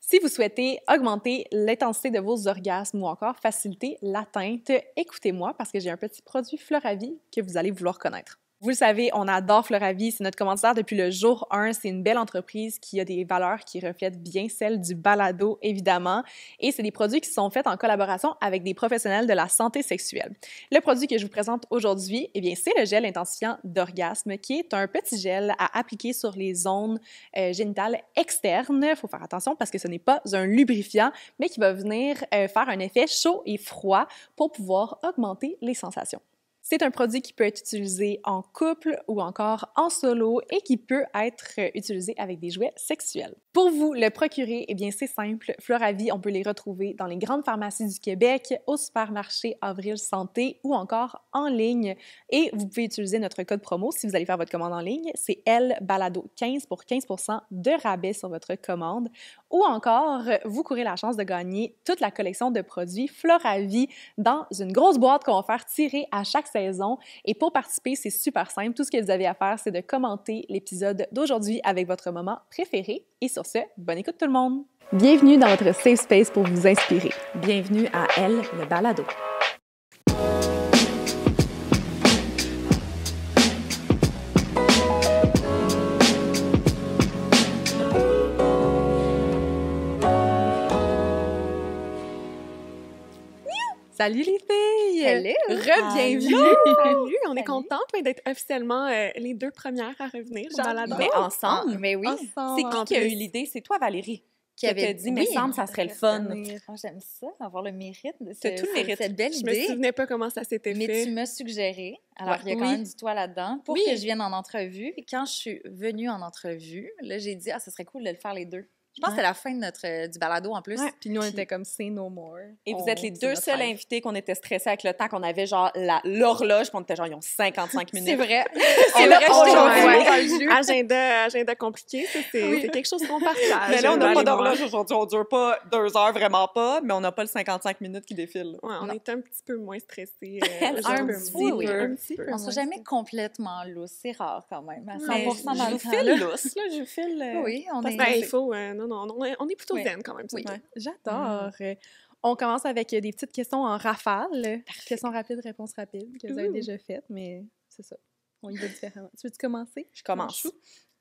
Si vous souhaitez augmenter l'intensité de vos orgasmes ou encore faciliter l'atteinte, écoutez-moi parce que j'ai un petit produit Floravie que vous allez vouloir connaître. Vous le savez, on adore Floravie, c'est notre commanditaire depuis le jour 1. C'est une belle entreprise qui a des valeurs qui reflètent bien celles du balado, évidemment. Et c'est des produits qui sont faits en collaboration avec des professionnels de la santé sexuelle. Le produit que je vous présente aujourd'hui, eh bien, c'est le gel intensifiant d'orgasme, qui est un petit gel à appliquer sur les zones génitales externes. Il faut faire attention parce que ce n'est pas un lubrifiant, mais qui va venir faire un effet chaud et froid pour pouvoir augmenter les sensations. C'est un produit qui peut être utilisé en couple ou encore en solo et qui peut être utilisé avec des jouets sexuels. Pour vous le procurer, eh bien c'est simple. Floravie, on peut les retrouver dans les grandes pharmacies du Québec, au supermarché Avril Santé ou encore en ligne. Et vous pouvez utiliser notre code promo si vous allez faire votre commande en ligne. C'est LBALADO15 pour 15% de rabais sur votre commande. Ou encore, vous courez la chance de gagner toute la collection de produits Floravie dans une grosse boîte qu'on va faire tirer à chaque saison. Et pour participer, c'est super simple. Tout ce que vous avez à faire, c'est de commenter l'épisode d'aujourd'hui avec votre moment préféré. Et sur ce, bonne écoute tout le monde! Bienvenue dans votre safe space pour vous inspirer. Bienvenue à Elle, le balado. Salut les filles! Hello! Re-bienvenue! Salut! On est contentes d'être officiellement les deux premières à revenir au balado. Mais ensemble? Mais oui. Ensemble. C'est qui a eu l'idée? C'est toi, Valérie, qui avait dit, mais semble ça serait le fun. Moi, j'aime ça, avoir le mérite de T'as tout le mérite. cette belle Je me idée. souvenais pas comment ça s'était Mais fait. tu m'as suggéré. Alors, il y a quand Oui. même du toi là-dedans pour Oui. que je vienne en entrevue. Et quand je suis venue en entrevue, là, j'ai dit, ça serait cool de le faire les deux. Je pense que c'était la fin de du balado en plus. Ouais. Puis nous, on était comme « say no more ». Et vous êtes les C'est deux notre seuls rêve. invités qu'on était stressés avec le temps, qu'on avait genre l'horloge, puis on était genre, ils ont 55 minutes. C'est vrai. C'est vrai, Agenda compliqué, ça, c'est quelque chose qu'on partage. Mais là, on n'a Val pas et moi. d'horloge aujourd'hui. On dure pas 2 heures, vraiment pas, mais on n'a pas le 55 minutes qui défilent. Ouais, on est un petit peu moins stressés. Un aujourd'hui. petit peu. Un petit peu. On ne sera jamais complètement lousse. C'est rare quand même. À 100% Mais dans je le vous temps, file là. lousse, là, je vous file... Oui, on est... Ben, il faut... non, on est plutôt Oui. zen quand même. Oui. Ouais. J'adore! On commence avec des petites questions en rafale. Questions rapides, réponses rapides que vous avez déjà faites, mais c'est ça. On y va différemment. Tu veux-tu commencer? Je commence.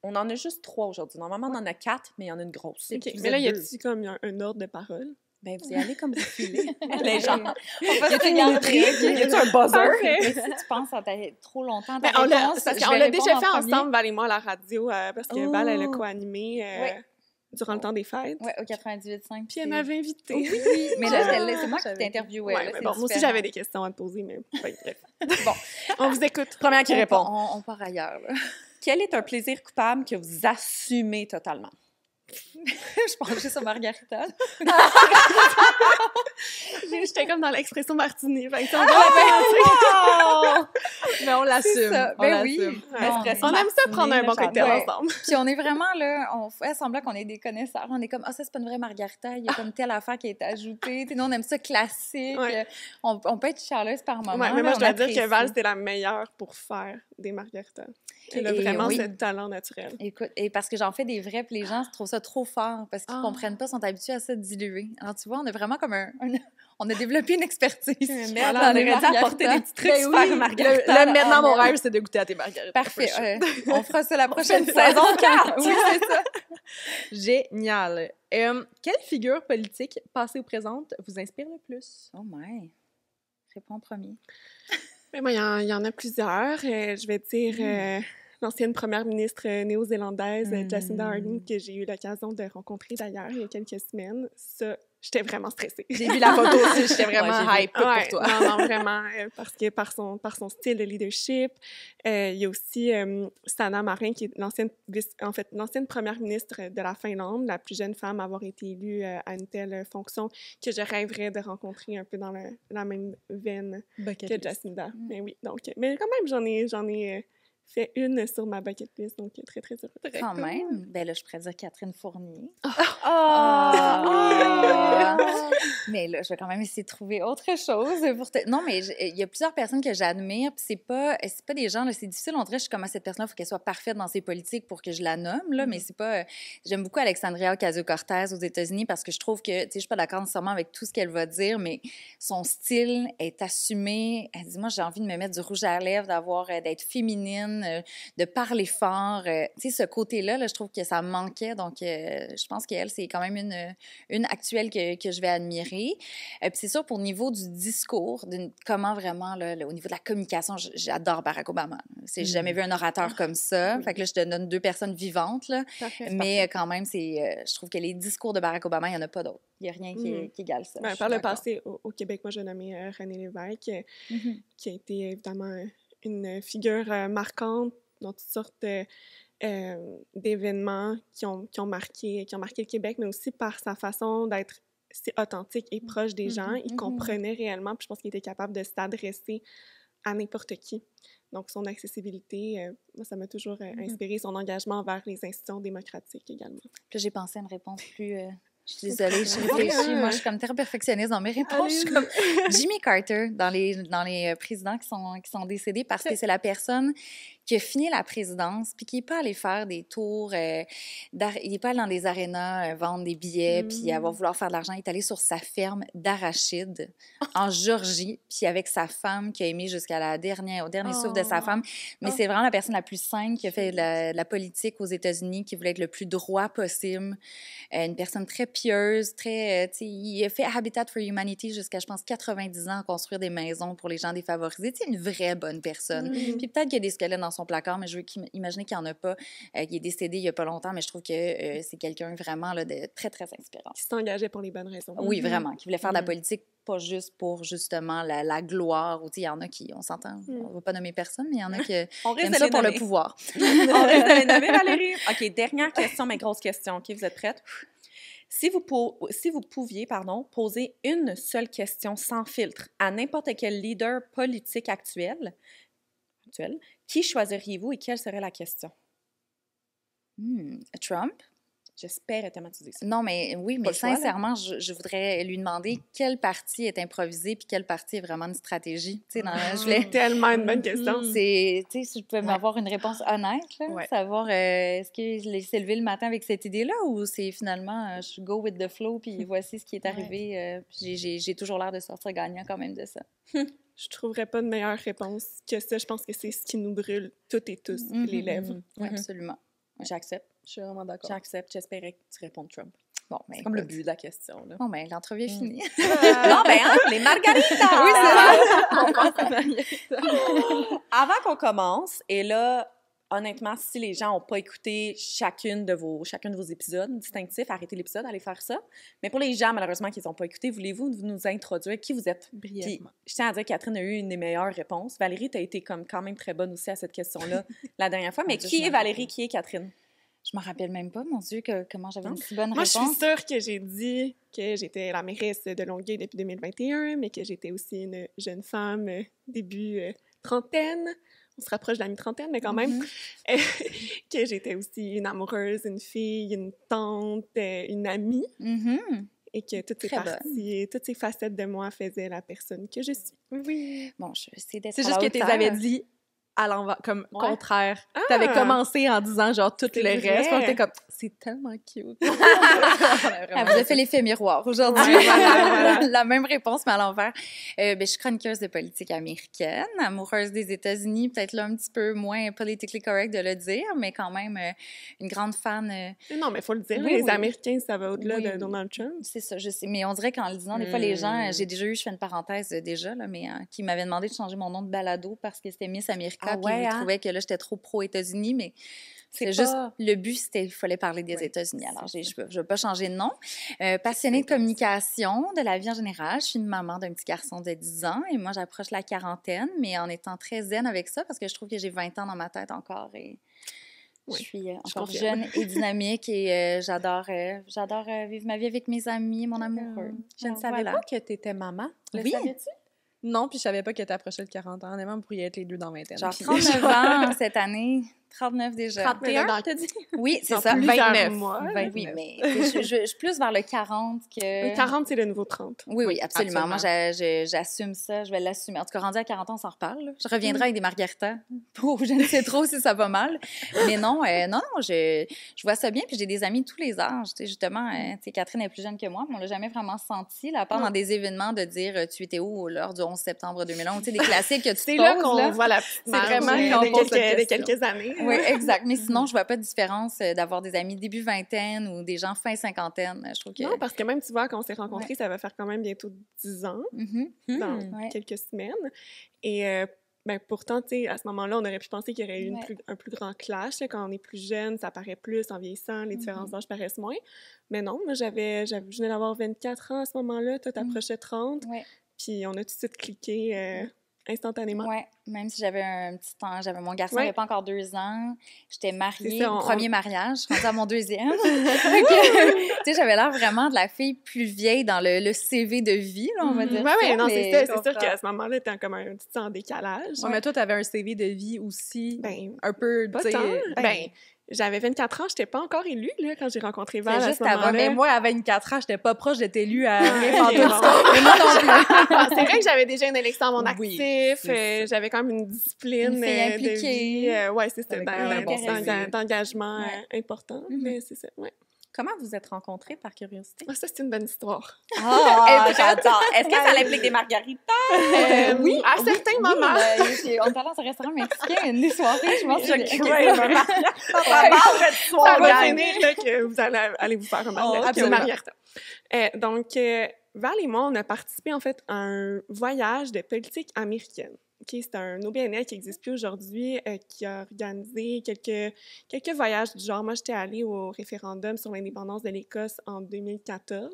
On en a juste 3 aujourd'hui. Normalement, on en a 4, mais il y en a une grosse. OK. Vous Mais là, êtes y deux. a-t-il comme un ordre de parole? Ben, vous y allez comme vous filez. Les gens. On va se une regarder. minuterie? Y a-tu un buzzer? Mais si tu penses à trop longtemps, ta Ben, on l'a réponse, parce je qu'on vais l'a répondre déjà en fait premier. ensemble, Val et moi, à la radio, parce que Val, elle a Oh. co-animé durant le temps des fêtes. Oui, au 98.5. Puis elle m'avait invitée. Oui, mais là, c'est moi qui J'avais- t'interviewais. Ouais, là, mais c'est bon, moi aussi, différent. j'avais des questions à te poser, mais bref. Bon, On vous écoute. Première qui répond. On part ailleurs. Là. Quel est un plaisir coupable que vous assumez totalement? Je pense juste à Margarita. J'étais comme dans l'expression martini. Fait que ça, Mais on l'assume. ça. On Ben oui. l'assume. Bon, on aime ça prendre un bon cocktail Ouais. ensemble. Puis on est vraiment là, on fait semblant qu'on est des connaisseurs. On est comme, ça, c'est pas une vraie Margarita. Il y a comme telle affaire qui a été ajoutée. Tu sais, nous, on aime ça classique. Ouais. On peut être chialeuse par moment. Ouais, mais moi, là, je dois on dire que apprécie. Val, c'était la meilleure pour faire des margaritas. Elle a Et vraiment oui. ce talent naturel. Écoute, et parce que j'en fais des vrais, puis les gens trouvent ça trop fort parce qu'ils Ah. comprennent pas, sont habitués à ça diluer. Alors, tu vois, on a vraiment comme on a développé une expertise. Merde, dans on les aurait dû apporter des petits trucs Ben super oui, margarita. maintenant, mon merde. rêve, c'est de goûter à tes margaritas. Parfait. For sure. On fera ça la prochaine saison 4. Oui, c'est ça. Génial. Quelle figure politique, passée ou présente, vous inspire le plus? Oh my. Réponds en premier. Mais moi, il y en a plusieurs. Je vais dire l'ancienne première ministre néo-zélandaise, Jacinda Ardern, que j'ai eu l'occasion de rencontrer d'ailleurs il y a quelques semaines. Ça, j'étais vraiment stressée. J'ai vu la photo aussi, j'étais vraiment Ouais, j'ai hype Ouais, pour toi. non, vraiment, parce que par son style de leadership. Il y a aussi Sanna Marin, qui est l'ancienne première ministre de la Finlande, la plus jeune femme à avoir été élue à une telle fonction que je rêverais de rencontrer un peu dans la même veine Bucket que list. Jacinda. Mais oui, donc, mais quand même, j'en ai fait une sur ma bucket list, donc très, très heureuse. Quand même. Ben là, je pourrais dire Catherine Fournier. Ah! Mais Mais là, je vais quand même essayer de trouver autre chose. Non, mais il y a plusieurs personnes que j'admire, puis c'est pas des gens, là, c'est difficile, on dirait, je suis comme à cette personne-là, il faut qu'elle soit parfaite dans ses politiques pour que je la nomme, là, mais c'est pas... J'aime beaucoup Alexandria Ocasio-Cortez aux États-Unis parce que je trouve que, tu sais, je suis pas d'accord nécessairement avec tout ce qu'elle va dire, mais son style est assumé. Elle dit, moi, j'ai envie de me mettre du rouge à lèvres, d'être féminine, de parler fort. Tu sais, ce côté-là, là, je trouve que ça me manquait, donc je pense qu'elle, c'est quand même une actuelle que je vais admirer. Puis c'est sûr, pour le niveau du discours, comment vraiment, là, au niveau de la communication, j'adore Barack Obama. J'ai jamais vu un orateur comme ça. Fait que là, je te donne 2 personnes vivantes, là. Parfait. Mais quand même, je trouve que les discours de Barack Obama, il n'y en a pas d'autres. Il n'y a rien qui égale ça. Par le passé, au Québec, moi, j'ai nommé René Lévesque, qui a été évidemment une figure marquante dans toutes sortes d'événements qui ont marqué le Québec, mais aussi par sa façon d'être si authentique et proche des gens. Il comprenait réellement, puis je pense qu'il était capable de s'adresser à n'importe qui. Donc, son accessibilité, moi, ça m'a toujours inspiré, son engagement envers les institutions démocratiques également. Puis j'ai pensé à une réponse plus... Je suis désolée, je réfléchis. Moi, je suis comme très perfectionniste dans mes réponses. Je suis comme Jimmy Carter dans les présidents qui sont décédés parce que c'est la personne qui a fini la présidence puis qui n'est pas allé faire des tours, il n'est pas allé dans des arénas vendre des billets puis vouloir faire de l'argent. Il est allé sur sa ferme d'arachides en Géorgie puis avec sa femme qui a aimé au dernier souffle de sa femme. Mais c'est vraiment la personne la plus simple qui a fait de la politique aux États-Unis, qui voulait être le plus droit possible. Une personne très pieuse, il a fait Habitat for Humanity jusqu'à, je pense, 90 ans à construire des maisons pour les gens défavorisés. C'est une vraie bonne personne. Puis peut-être qu'il y a des squelettes dans son placard, mais je veux imaginer qu'il n'y en a pas. Il est décédé il n'y a pas longtemps, mais je trouve que c'est quelqu'un vraiment là, de très, très inspirant. Qui s'engageait pour les bonnes raisons. Oui, vraiment. Qui voulait faire de la politique, pas juste pour, justement, la gloire. Il y en a qui, on s'entend, on ne va pas nommer personne, mais il y en a qui aiment ça pour le pouvoir. On risque de les nommer, Valérie. OK, dernière question, mais grosse question. OK, vous êtes prête? Si vous pouviez poser une seule question sans filtre à n'importe quel leader politique actuel, qui choisiriez-vous et quelle serait la question? Trump? J'espère automatiser ça. Non, mais oui, mais sincèrement, je voudrais lui demander quelle partie est improvisée puis quelle partie est vraiment une stratégie. Tu sais, je voulais tellement une bonne question. C'est, tu sais, si je pouvais m'avoir une réponse honnête, là, savoir est-ce qu'il s'est levé le matin avec cette idée-là ou c'est finalement je go with the flow puis voici ce qui est arrivé. Puis j'ai toujours l'air de sortir gagnant quand même de ça. Je trouverais pas de meilleure réponse que ça. Je pense que c'est ce qui nous brûle toutes et tous les lèvres. Oui, absolument. J'accepte. Je suis vraiment d'accord. J'accepte. J'espérais que tu répondes Trump. Bon, c'est comme le but de la question. Là. Bon, ben l'entrevue est finie. Non, ben, les margaritas! Oui, c'est ça. Avant qu'on commence, et là, honnêtement, si les gens n'ont pas écouté chacun de vos épisodes distinctifs, arrêtez l'épisode, allez faire ça. Mais pour les gens, malheureusement, qui ne les ont pas écoutés, voulez-vous nous introduire qui vous êtes? Brièvement. Puis, je tiens à dire que Catherine a eu une des meilleures réponses. Valérie, tu as été quand même très bonne aussi à cette question-là la dernière fois. Mais qui est Valérie? Qui est Catherine? Je me rappelle même pas, mon Dieu, comment j'avais une si bonne réponse. Moi, je suis sûre que j'ai dit que j'étais la mairesse de Longueuil depuis 2021, mais que j'étais aussi une jeune femme début trentaine. On se rapproche de la mi-trentaine, mais quand même. Que j'étais aussi une amoureuse, une fille, une tante, une amie. Et que toutes ces parties, toutes ces facettes de moi faisaient la personne que je suis. Oui. Bon, je vais essayer d'être C'est juste que tu les avais dit à l'envers, comme contraire. T'avais commencé en disant genre tout le reste. On était comme, c'est tellement cute. Elle vous a fait l'effet miroir aujourd'hui. La même réponse, mais à l'envers. Je suis chroniqueuse de politique américaine, amoureuse des États-Unis, peut-être là un petit peu moins politically correct de le dire, mais quand même une grande fan. Non, mais il faut le dire, les Américains, ça va au-delà de Donald Trump. C'est ça, je sais. Mais on dirait qu'en le disant, des fois, les gens, j'ai déjà eu, je fais une parenthèse déjà, là, mais qui m'avaient demandé de changer mon nom de balado parce que c'était Miss America. Puis ils trouvaient que là, j'étais trop pro-États-Unis, mais c'est juste, le but, c'était qu'il fallait parler des États-Unis. Alors, je ne veux pas changer de nom. Passionnée de communication, de la vie en général. Je suis une maman d'un petit garçon de 10 ans et moi, j'approche la quarantaine, mais en étant très zen avec ça parce que je trouve que j'ai 20 ans dans ma tête encore et je suis encore jeune et dynamique et j'adore vivre ma vie avec mes amis, mon amoureux. Je ne savais pas que tu étais maman. Le savais-tu? Non, puis je savais pas que t'approchais de 40 ans. Honnêtement, vous pourriez être les deux dans 20 ans. Genre 39 ans cette année. 39 déjà. 31, dans- t'as dit? Oui, c'est Dans ça. plusieurs 29. mois. 29. Oui, mais je suis plus vers le 40 que... 40, c'est le nouveau 30. Oui, absolument. absolument. Moi, j'assume ça. Je vais l'assumer. En tout cas, rendu à 40 ans, on s'en reparle. Là. Je reviendrai avec des margaritas. Oh, je ne sais trop si ça va mal. Mais non, je vois ça bien. Puis j'ai des amis de tous les âges. Tu sais, justement, tu sais, Catherine est plus jeune que moi, mais on l'a jamais vraiment senti, là, à part dans des événements de dire tu étais où lors du 11 septembre 2011. Tu sais, des classiques que tu C'est poses. là qu'on voit la petite marge vraiment de quand on pose cette de question. quelques années. Oui, exact. Mais sinon, je vois pas de différence d'avoir des amis début vingtaine ou des gens fin cinquantaine. Je trouve que... Non, parce que même, tu vois, quand on s'est rencontrés, ça va faire quand même bientôt 10 ans, Mhm. dans Ouais. quelques semaines. Et ben, pourtant, tu sais, à ce moment-là, on aurait pu penser qu'il y aurait eu Ouais. un plus grand clash. Là. Quand on est plus jeune, ça paraît plus. En vieillissant, les différences d'âge paraissent moins. Mais non, moi, je venais d'avoir 24 ans à ce moment-là. Toi, t'approchais 30. Ouais. Puis on a tout de suite cliqué instantanément. Oui, même si j'avais un petit temps, mon garçon Ouais. n'avait pas encore 2 ans, j'étais mariée, C'est ça, premier mariage, je suis rendue à mon deuxième. Fait que, tu sais, j'avais l'air vraiment de la fille plus vieille dans le CV de vie, là, on va dire. Oui, ça, oui, non, mais- c'est sûr qu'à ce moment-là, t'es comme un petit en décalage. Ouais, mais toi, t'avais un CV de vie aussi, Ben, un peu, pas tu sais... tant. Ben, j'avais 24 ans, j'étais pas encore élue là, quand j'ai rencontré Val à juste ce avant, moment-là. Mais moi, à 24 ans, j'étais pas proche d'être élue à Ouais, rien bon. pantoute. Mais moi non plus. C'est vrai que j'avais déjà une élection à mon Oui, actif, c'est j'avais quand même une discipline Une fille de impliquée. vie. Ouais, c'est ça, Avec un bon sens. d'engagement Ouais. important, Mhm. mais c'est ça, ouais. Comment vous êtes rencontrés, par curiosité? Ah, ça, c'est une bonne histoire. Ah, j'adore! Est-ce que ça implique des margaritas? Oui, à certains moments. on est allé dans un restaurant mexicain une soirée, je m'en souviens. Je Ok, crois, ça va. Ça va finir là, que vous allez vous faire un Oh, margarita. absolument. Donc, Val et moi, on a participé en fait à un voyage de politique américaine. Okay, c'est un OBNL qui n'existe plus aujourd'hui, qui a organisé quelques voyages du genre. Moi, j'étais allée au référendum sur l'indépendance de l'Écosse en 2014.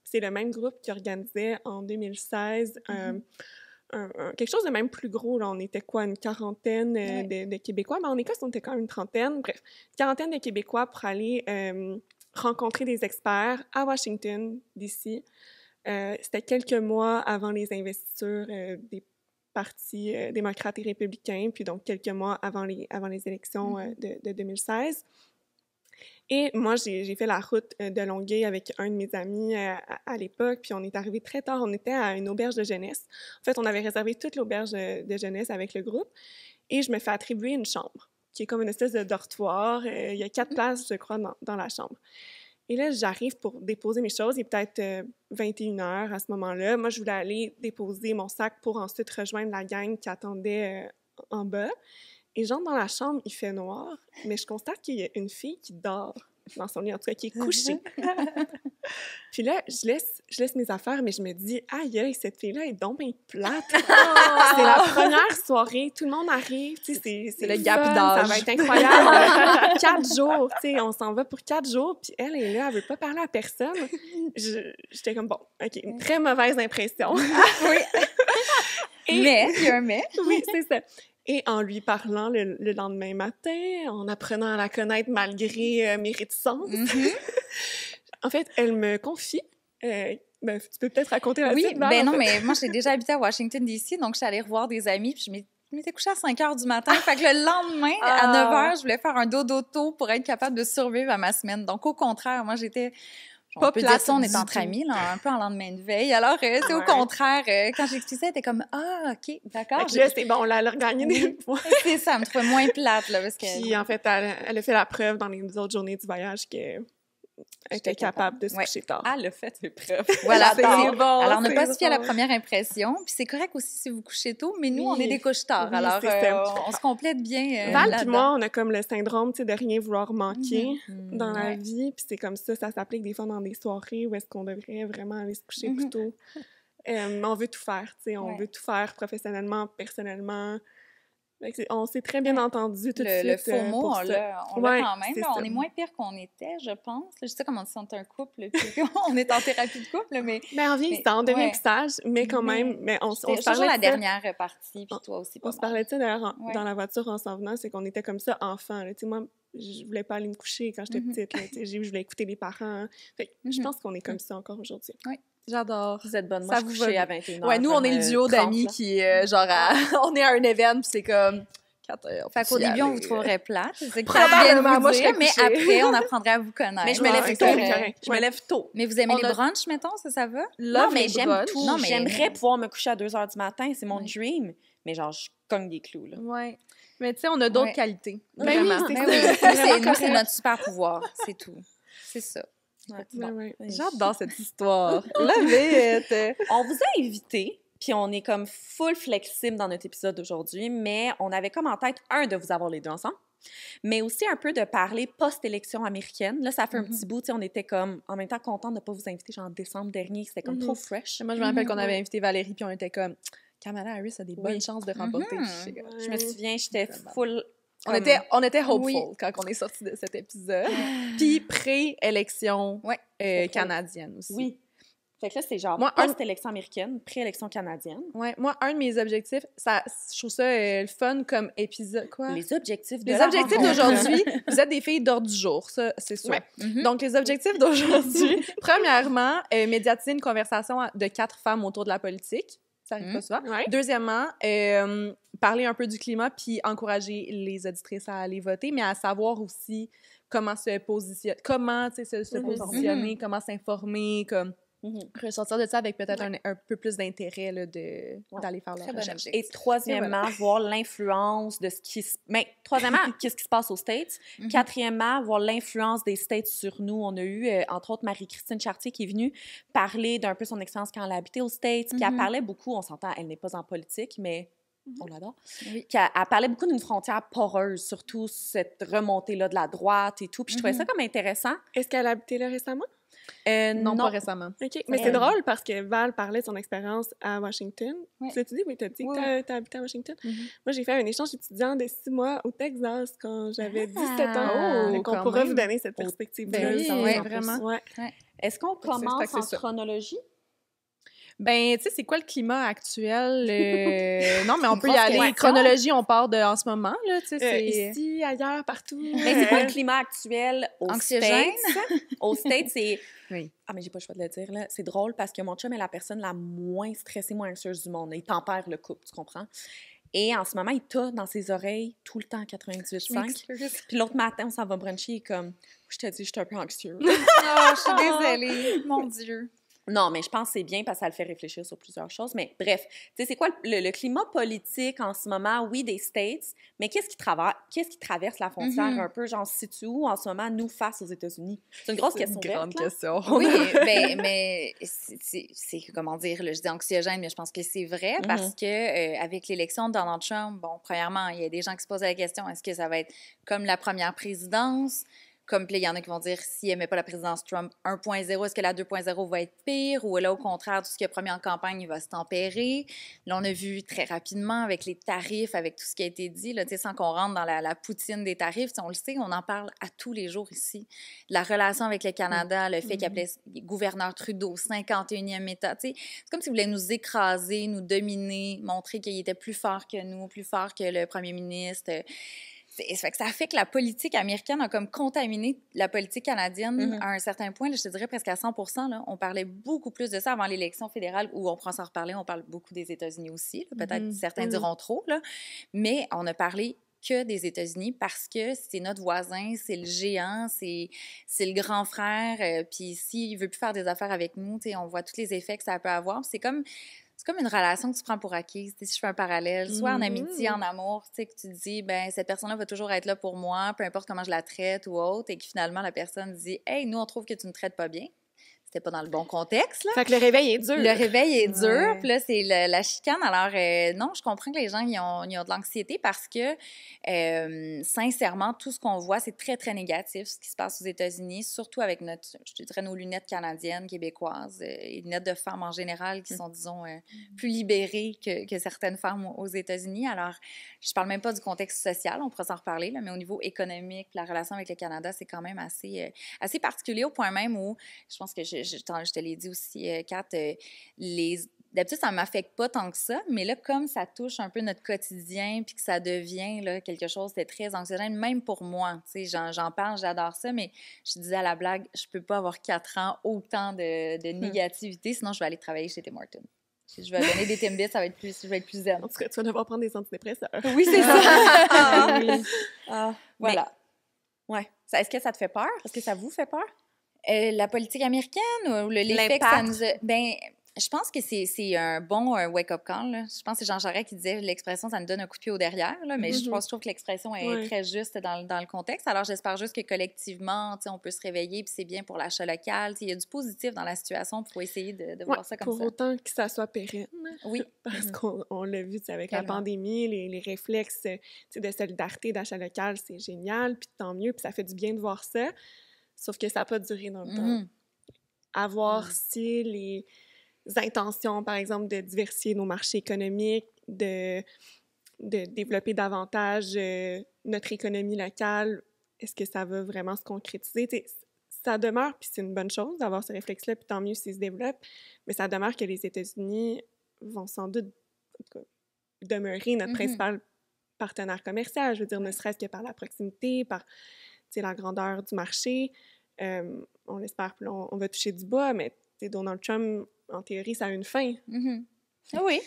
C'est le même groupe qui organisait en 2016 quelque chose de même plus gros. Là. On était quoi, une quarantaine de Québécois? Mais en Écosse, on était quand même une trentaine. Bref, une quarantaine de Québécois pour aller rencontrer des experts à Washington, D.C. C'était quelques mois avant les investitures des partis démocrates et républicains, puis donc quelques mois avant les élections de 2016. Et moi, j'ai fait la route de Longueuil avec un de mes amis à l'époque, puis on est arrivé très tard. On était à une auberge de jeunesse. En fait, on avait réservé toute l'auberge de jeunesse avec le groupe, et je me fais attribuer une chambre, qui est comme une espèce de dortoir. Il y a 4 places, je crois, dans la chambre. Et là, j'arrive pour déposer mes choses. Il est peut-être 21h à ce moment-là. Moi, je voulais aller déposer mon sac pour ensuite rejoindre la gang qui attendait en bas. Et j'entre dans la chambre, il fait noir, mais je constate qu'il y a une fille qui dort dans son lit, en tout cas, qui est couchée. Puis là, je laisse mes affaires, mais je me dis, aïe, aïe, cette fille-là est donc bien plate. C'est la première soirée, tout le monde arrive, tu sais, c'est le fun, gap ça d'âge. va être incroyable. 4 jours, tu sais, on s'en va pour 4 jours, puis elle est là, elle veut pas parler à personne. J'étais comme, bon, OK, une très mauvaise impression. Oui. Mais, il y a un mais. Oui, c'est ça. Et en lui parlant le lendemain matin, en apprenant à la connaître malgré mes réticences, en fait, elle me confie... ben, tu peux peut-être raconter la Oui, suite, Val, ben en non, fait. mais moi, j'ai déjà habité à Washington, D.C., donc je suis allée revoir des amis, puis je m'étais couchée à 5 h du matin. Fait que le lendemain, à 9 h, je voulais faire un dodo tôt pour être capable de survivre à ma semaine. Donc, au contraire, moi, j'étais... Pas on peut dire plate ça, on est du entre tout. amis, là, un peu en lendemain de veille. Alors, c'est au Ouais. contraire, quand j'expliquais, elle était comme « Ah, OK, d'accord. Fait que là, c'est bon, là, elle a regagné des points. » C'est ça, elle me trouvait moins plate, là, parce que... Puis, en fait, elle a fait la preuve dans les autres journées du voyage qu'elle était capable de se Ouais. coucher tard. Elle a fait ses preuves. Voilà, C'est alors, bon, alors on n'a c'est pas se fier à la bon. première impression. Puis c'est correct aussi si vous couchez tôt, mais nous, on Oui. est des couches tard. Oui, Alors, c'est ça. on se complète bien Val puis là-dedans. moi, on a comme le syndrome, tu sais, de rien vouloir manquer dans la Ouais. vie. Puis c'est comme ça s'applique des fois dans des soirées où est-ce qu'on devrait vraiment aller se coucher plus tôt. On veut tout faire, tu sais, on Ouais. veut tout faire professionnellement, personnellement. Fait que on s'est très bien entendu tout de Le suite. faux mot, pour on ça. l'a Ouais, quand même. c'est Là, on ça. est moins pire qu'on était, je pense. Je sais comment on se sent un couple, puis on est en thérapie de couple, mais Mais en vieillissant, on devient ouais. plus sage, mais quand même, mais on se c'est toujours parlait la de ça. dernière partie, puis toi aussi. On se parlait de ça d'ailleurs Ouais. dans la voiture en s'en venant, c'est qu'on était comme ça enfant. Tu sais, moi, je voulais pas aller me coucher quand j'étais petite. Là, tu sais, je voulais écouter les parents. Fait que je pense qu'on est comme ça encore aujourd'hui. J'adore. Vous êtes bonne. Ça Moi, je vous suis couchée va à 21h. Ouais, nous, on est le duo d'amis qui, genre, on est à un événement, puis c'est comme... 4 heures. Fait qu'au faut y début, on aller. vous trouverait plate. C'est ça que ça vient de Probablement, vous moi, je dire, serais mais couchée. après, on apprendrait à vous connaître. Mais je me lève Ouais, tôt. c'est correct. Je me lève tôt. Mais vous aimez On les a- brunchs, mettons, ça va? Love Non, mais les j'aime brunchs. tout. Non, mais- J'aimerais pouvoir me coucher à 2 h du matin. C'est mon Oui. dream. Mais genre, je cogne des clous, là. Ouais. Mais tu sais, on a d'autres Ouais. qualités. Ben oui, Vraiment. c'est Mais ça. oui, nous, c'est notre super pouvoir, c'est tout. C'est ça. Ouais. Ouais, ouais. J'adore cette histoire. Love it! On vous a invité, puis on est comme full flexible dans notre épisode d'aujourd'hui, mais on avait comme en tête, de vous avoir les deux ensemble, mais aussi un peu de parler post-élection américaine. Là, ça fait un petit bout, tu sais, on était comme, en même temps, contents de ne pas vous inviter, genre en décembre dernier, c'était comme trop fresh. Moi, je me rappelle qu'on avait invité Valérie, puis on était comme, Kamala Harris a des bonnes chances de remporter. Mhm. Puis j'étais comme- Je me souviens, j'étais full... On comme- était hopeful Oui. quand on est sorti de cet épisode. Puis pré-élection Ouais. canadienne aussi. Oui. Fait que là, c'est genre Moi, post-élection américaine, pré-élection canadienne. Ouais, moi, un de mes objectifs, je trouve ça le fun comme épisode. Quoi? Les objectifs de Les la objectifs rencontre. d'aujourd'hui, vous êtes des filles d'ordre du jour, ça, c'est sûr. Ouais. Mhm. Donc, les objectifs d'aujourd'hui, premièrement, médiatiser une conversation de 4 femmes autour de la politique. Ça arrive pas souvent. Ouais. Deuxièmement, parler un peu du climat puis encourager les auditrices à aller voter, mais à savoir aussi comment se positionner, comment tu sais, se positionner, comment s'informer, comme ressortir de ça avec peut-être un peu plus d'intérêt là, d'aller faire la Très bon recherche. objectif. Et troisièmement, voir l'influence de ce qui se... Mais troisièmement, qu'est-ce qui se passe aux States. Quatrièmement, voir l'influence des States sur nous. On a eu, entre autres, Marie-Christine Chartier qui est venue parler d'un peu son expérience quand elle a habité aux States. Puis elle parlait beaucoup, on s'entend, elle n'est pas en politique, mais on l'adore. Oui. Elle parlait beaucoup d'une frontière poreuse, surtout cette remontée-là de la droite et tout. Puis je trouvais ça comme intéressant. Est-ce qu'elle a habité là récemment? Non, pas récemment. OK. Mais c'est drôle parce que Val parlait de son expérience à Washington. Ouais. Tu l'as-tu dit? Oui, t'as dit Oui, que t'as habité à Washington. Moi, j'ai fait un échange étudiant de 6 mois au Texas quand j'avais 17 ans. Oh, Donc, on quand pourra même. vous donner cette perspective-là. Ben oui, sans- ouais, en plus. vraiment. Ouais. Est-ce qu'on c'est commence ça. en chronologie? Ben, tu sais, c'est quoi le climat actuel? Non, mais on peut y grosse aller. question. Chronologie, on part en ce moment, là, tu sais, c'est... Ici, ailleurs, partout. Mais c'est quoi le climat actuel aux Anxiogène? States? Aux States, c'est... Oui. Ah, mais j'ai pas le choix de le dire, là. C'est drôle parce que mon chum est la personne la moins stressée, moins anxieuse du monde. Il tempère le couple, tu comprends? Et en ce moment, il t'a dans ses oreilles tout le temps à 98.5. Puis l'autre matin, on s'en va bruncher, il est comme... Je te dis, je suis un peu anxieux. Oh, je suis désolée. Mon Dieu. Non, mais je pense que c'est bien parce que ça le fait réfléchir sur plusieurs choses. Mais bref, tu sais, c'est quoi le climat politique en ce moment? Oui, des States, mais qu'est-ce qui traverse la frontière un peu? Genre, se situe où en ce moment, nous, face aux États-Unis? C'est une grosse question. Une grande ouverte, là. question. Oui, mais c'est, comment dire, là, je dis anxiogène, mais je pense que c'est vrai parce que avec l'élection de Donald Trump, bon, premièrement, il y a des gens qui se posent la question, est-ce que ça va être comme la première présidence? Comme puis il y en a qui vont dire, s'il n'aimait pas la présidence Trump 1.0, est-ce que la 2.0 va être pire? Ou là, au contraire, tout ce qui est promis en campagne, il va se tempérer. Là, on a vu très rapidement avec les tarifs, avec tout ce qui a été dit, là, sans qu'on rentre dans la poutine des tarifs. On le sait, on en parle à tous les jours ici. La relation avec le Canada, le fait qu'il appelait gouverneur Trudeau 51e État. C'est comme s'il voulait nous écraser, nous dominer, montrer qu'il était plus fort que nous, plus fort que le premier ministre. Ça fait que la politique américaine a comme contaminé la politique canadienne à un certain point, là, je te dirais presque à 100%. Là, on parlait beaucoup plus de ça avant l'élection fédérale, où on pourra s'en reparler, on parle beaucoup des États-Unis aussi. Peut-être certains diront trop, là, mais on a parlé que des États-Unis parce que c'est notre voisin, c'est le géant, c'est le grand frère. Puis s'il veut plus faire des affaires avec nous, on voit tous les effets que ça peut avoir. C'est comme une relation que tu prends pour acquise, si je fais un parallèle, soit en amitié, en amour, que tu te dis, ben cette personne-là va toujours être là pour moi, peu importe comment je la traite ou autre, et que finalement, la personne dit, « Hey, nous, on trouve que tu ne traites pas bien. » C'était pas dans le bon contexte, là. Fait que le réveil est dur. Le réveil est dur, puis là, c'est la chicane. Alors, non, je comprends que les gens, ils ont de l'anxiété parce que, sincèrement, tout ce qu'on voit, c'est très, très négatif, ce qui se passe aux États-Unis, surtout avec je te dirais, nos lunettes canadiennes, québécoises, et lunettes de femmes en général qui sont, disons, plus libérées que certaines femmes aux États-Unis. Alors, je parle même pas du contexte social, on pourra s'en reparler, là, mais au niveau économique, la relation avec le Canada, c'est quand même assez particulier, au point même où, je pense que je te l'ai dit aussi, Kat, d'habitude, ça ne m'affecte pas tant que ça, mais là, comme ça touche un peu notre quotidien puis que ça devient là, quelque chose de très anxiogène, même pour moi, tu sais, j'en parle, j'adore ça, mais je disais à la blague, je peux pas avoir 4 ans autant de négativité, sinon je vais aller travailler chez Tim Hortons. Je vais donner des Timbits, je vais être plus zen. En tout cas, tu vas devoir prendre des antidépresseurs. Oui, c'est ça. Voilà. Ouais. Est-ce que ça te fait peur? Est-ce que ça vous fait peur? La politique américaine ou l'effet que ça nous a... Ben, je pense que c'est un bon wake-up call. Là. Je pense que c'est Jean Charest qui disait l'expression « ça nous donne un coup de pied au derrière », là, mais je trouve que l'expression est très juste dans le contexte. Alors, j'espère juste que collectivement, on peut se réveiller puis c'est bien pour l'achat local. Il y a du positif dans la situation pour essayer de voir ça comme ça. Pour autant que ça soit pérenne. Oui. Parce qu'on l'a vu avec la pandémie, les réflexes de solidarité, d'achat local, c'est génial, puis tant mieux, puis ça fait du bien de voir ça. Sauf que ça n'a pas duré dans le temps. À voir si les intentions, par exemple, de diversifier nos marchés économiques, de développer davantage notre économie locale, est-ce que ça va vraiment se concrétiser? T'sais, ça demeure, puis c'est une bonne chose d'avoir ce réflexe-là, puis tant mieux s'il se développe, mais ça demeure que les États-Unis vont sans doute demeurer notre principal partenaire commercial, je veux dire, ne serait-ce que par la proximité, par la grandeur du marché. On l'espère, puis on va toucher du bois, mais Donald Trump, en théorie, ça a une fin. Oui.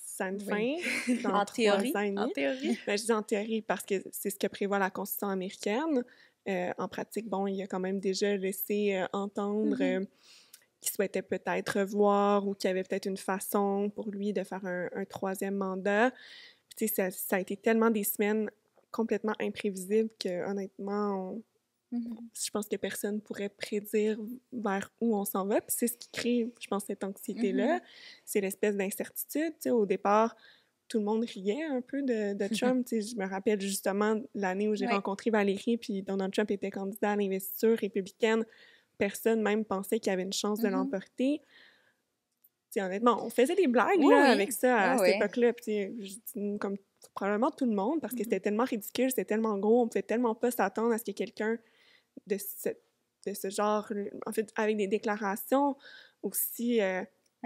Ça a une fin dans en théorie. 3 ans et demi. En théorie. Ben, je dis en théorie parce que c'est ce que prévoit la Constitution américaine. En pratique, bon, il a quand même déjà laissé entendre qu'il souhaitait peut-être revoir ou qu'il y avait peut-être une façon pour lui de faire un 3e mandat. Puis, ça a été tellement des semaines complètement imprévisibles que, honnêtement, je pense que personne ne pourrait prédire vers où on s'en va. Puis c'est ce qui crée, je pense, cette anxiété-là. C'est l'espèce d'incertitude. Au départ, tout le monde riait un peu de Trump. Je me rappelle justement l'année où j'ai rencontré Valérie, puis Donald Trump était candidat à l'investiture républicaine. Personne même pensait qu'il y avait une chance de l'emporter. Honnêtement, on faisait des blagues avec ça à cette époque-là. Comme probablement tout le monde, parce que c'était tellement ridicule, c'était tellement gros, on ne pouvait tellement pas s'attendre à ce que quelqu'un de ce genre, en fait, avec des déclarations aussi...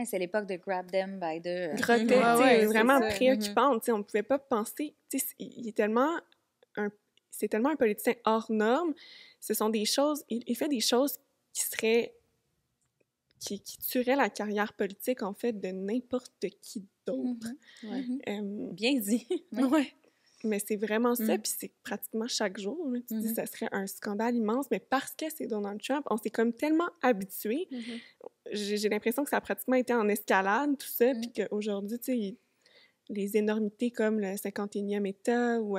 c'est l'époque de Grab Them by the... grotesque, vraiment préoccupante. On ne pouvait pas penser... C'est tellement un politicien hors norme. Ce sont des choses... Il fait des choses qui seraient... Qui tueraient la carrière politique, en fait, de n'importe qui d'autre. Bien dit. Mais c'est vraiment ça, puis c'est pratiquement chaque jour. Là, tu dis, ça serait un scandale immense, mais parce que c'est Donald Trump, on s'est comme tellement habitués. J'ai l'impression que ça a pratiquement été en escalade, tout ça, puis qu'aujourd'hui, tu sais, les énormités comme le 51e État ou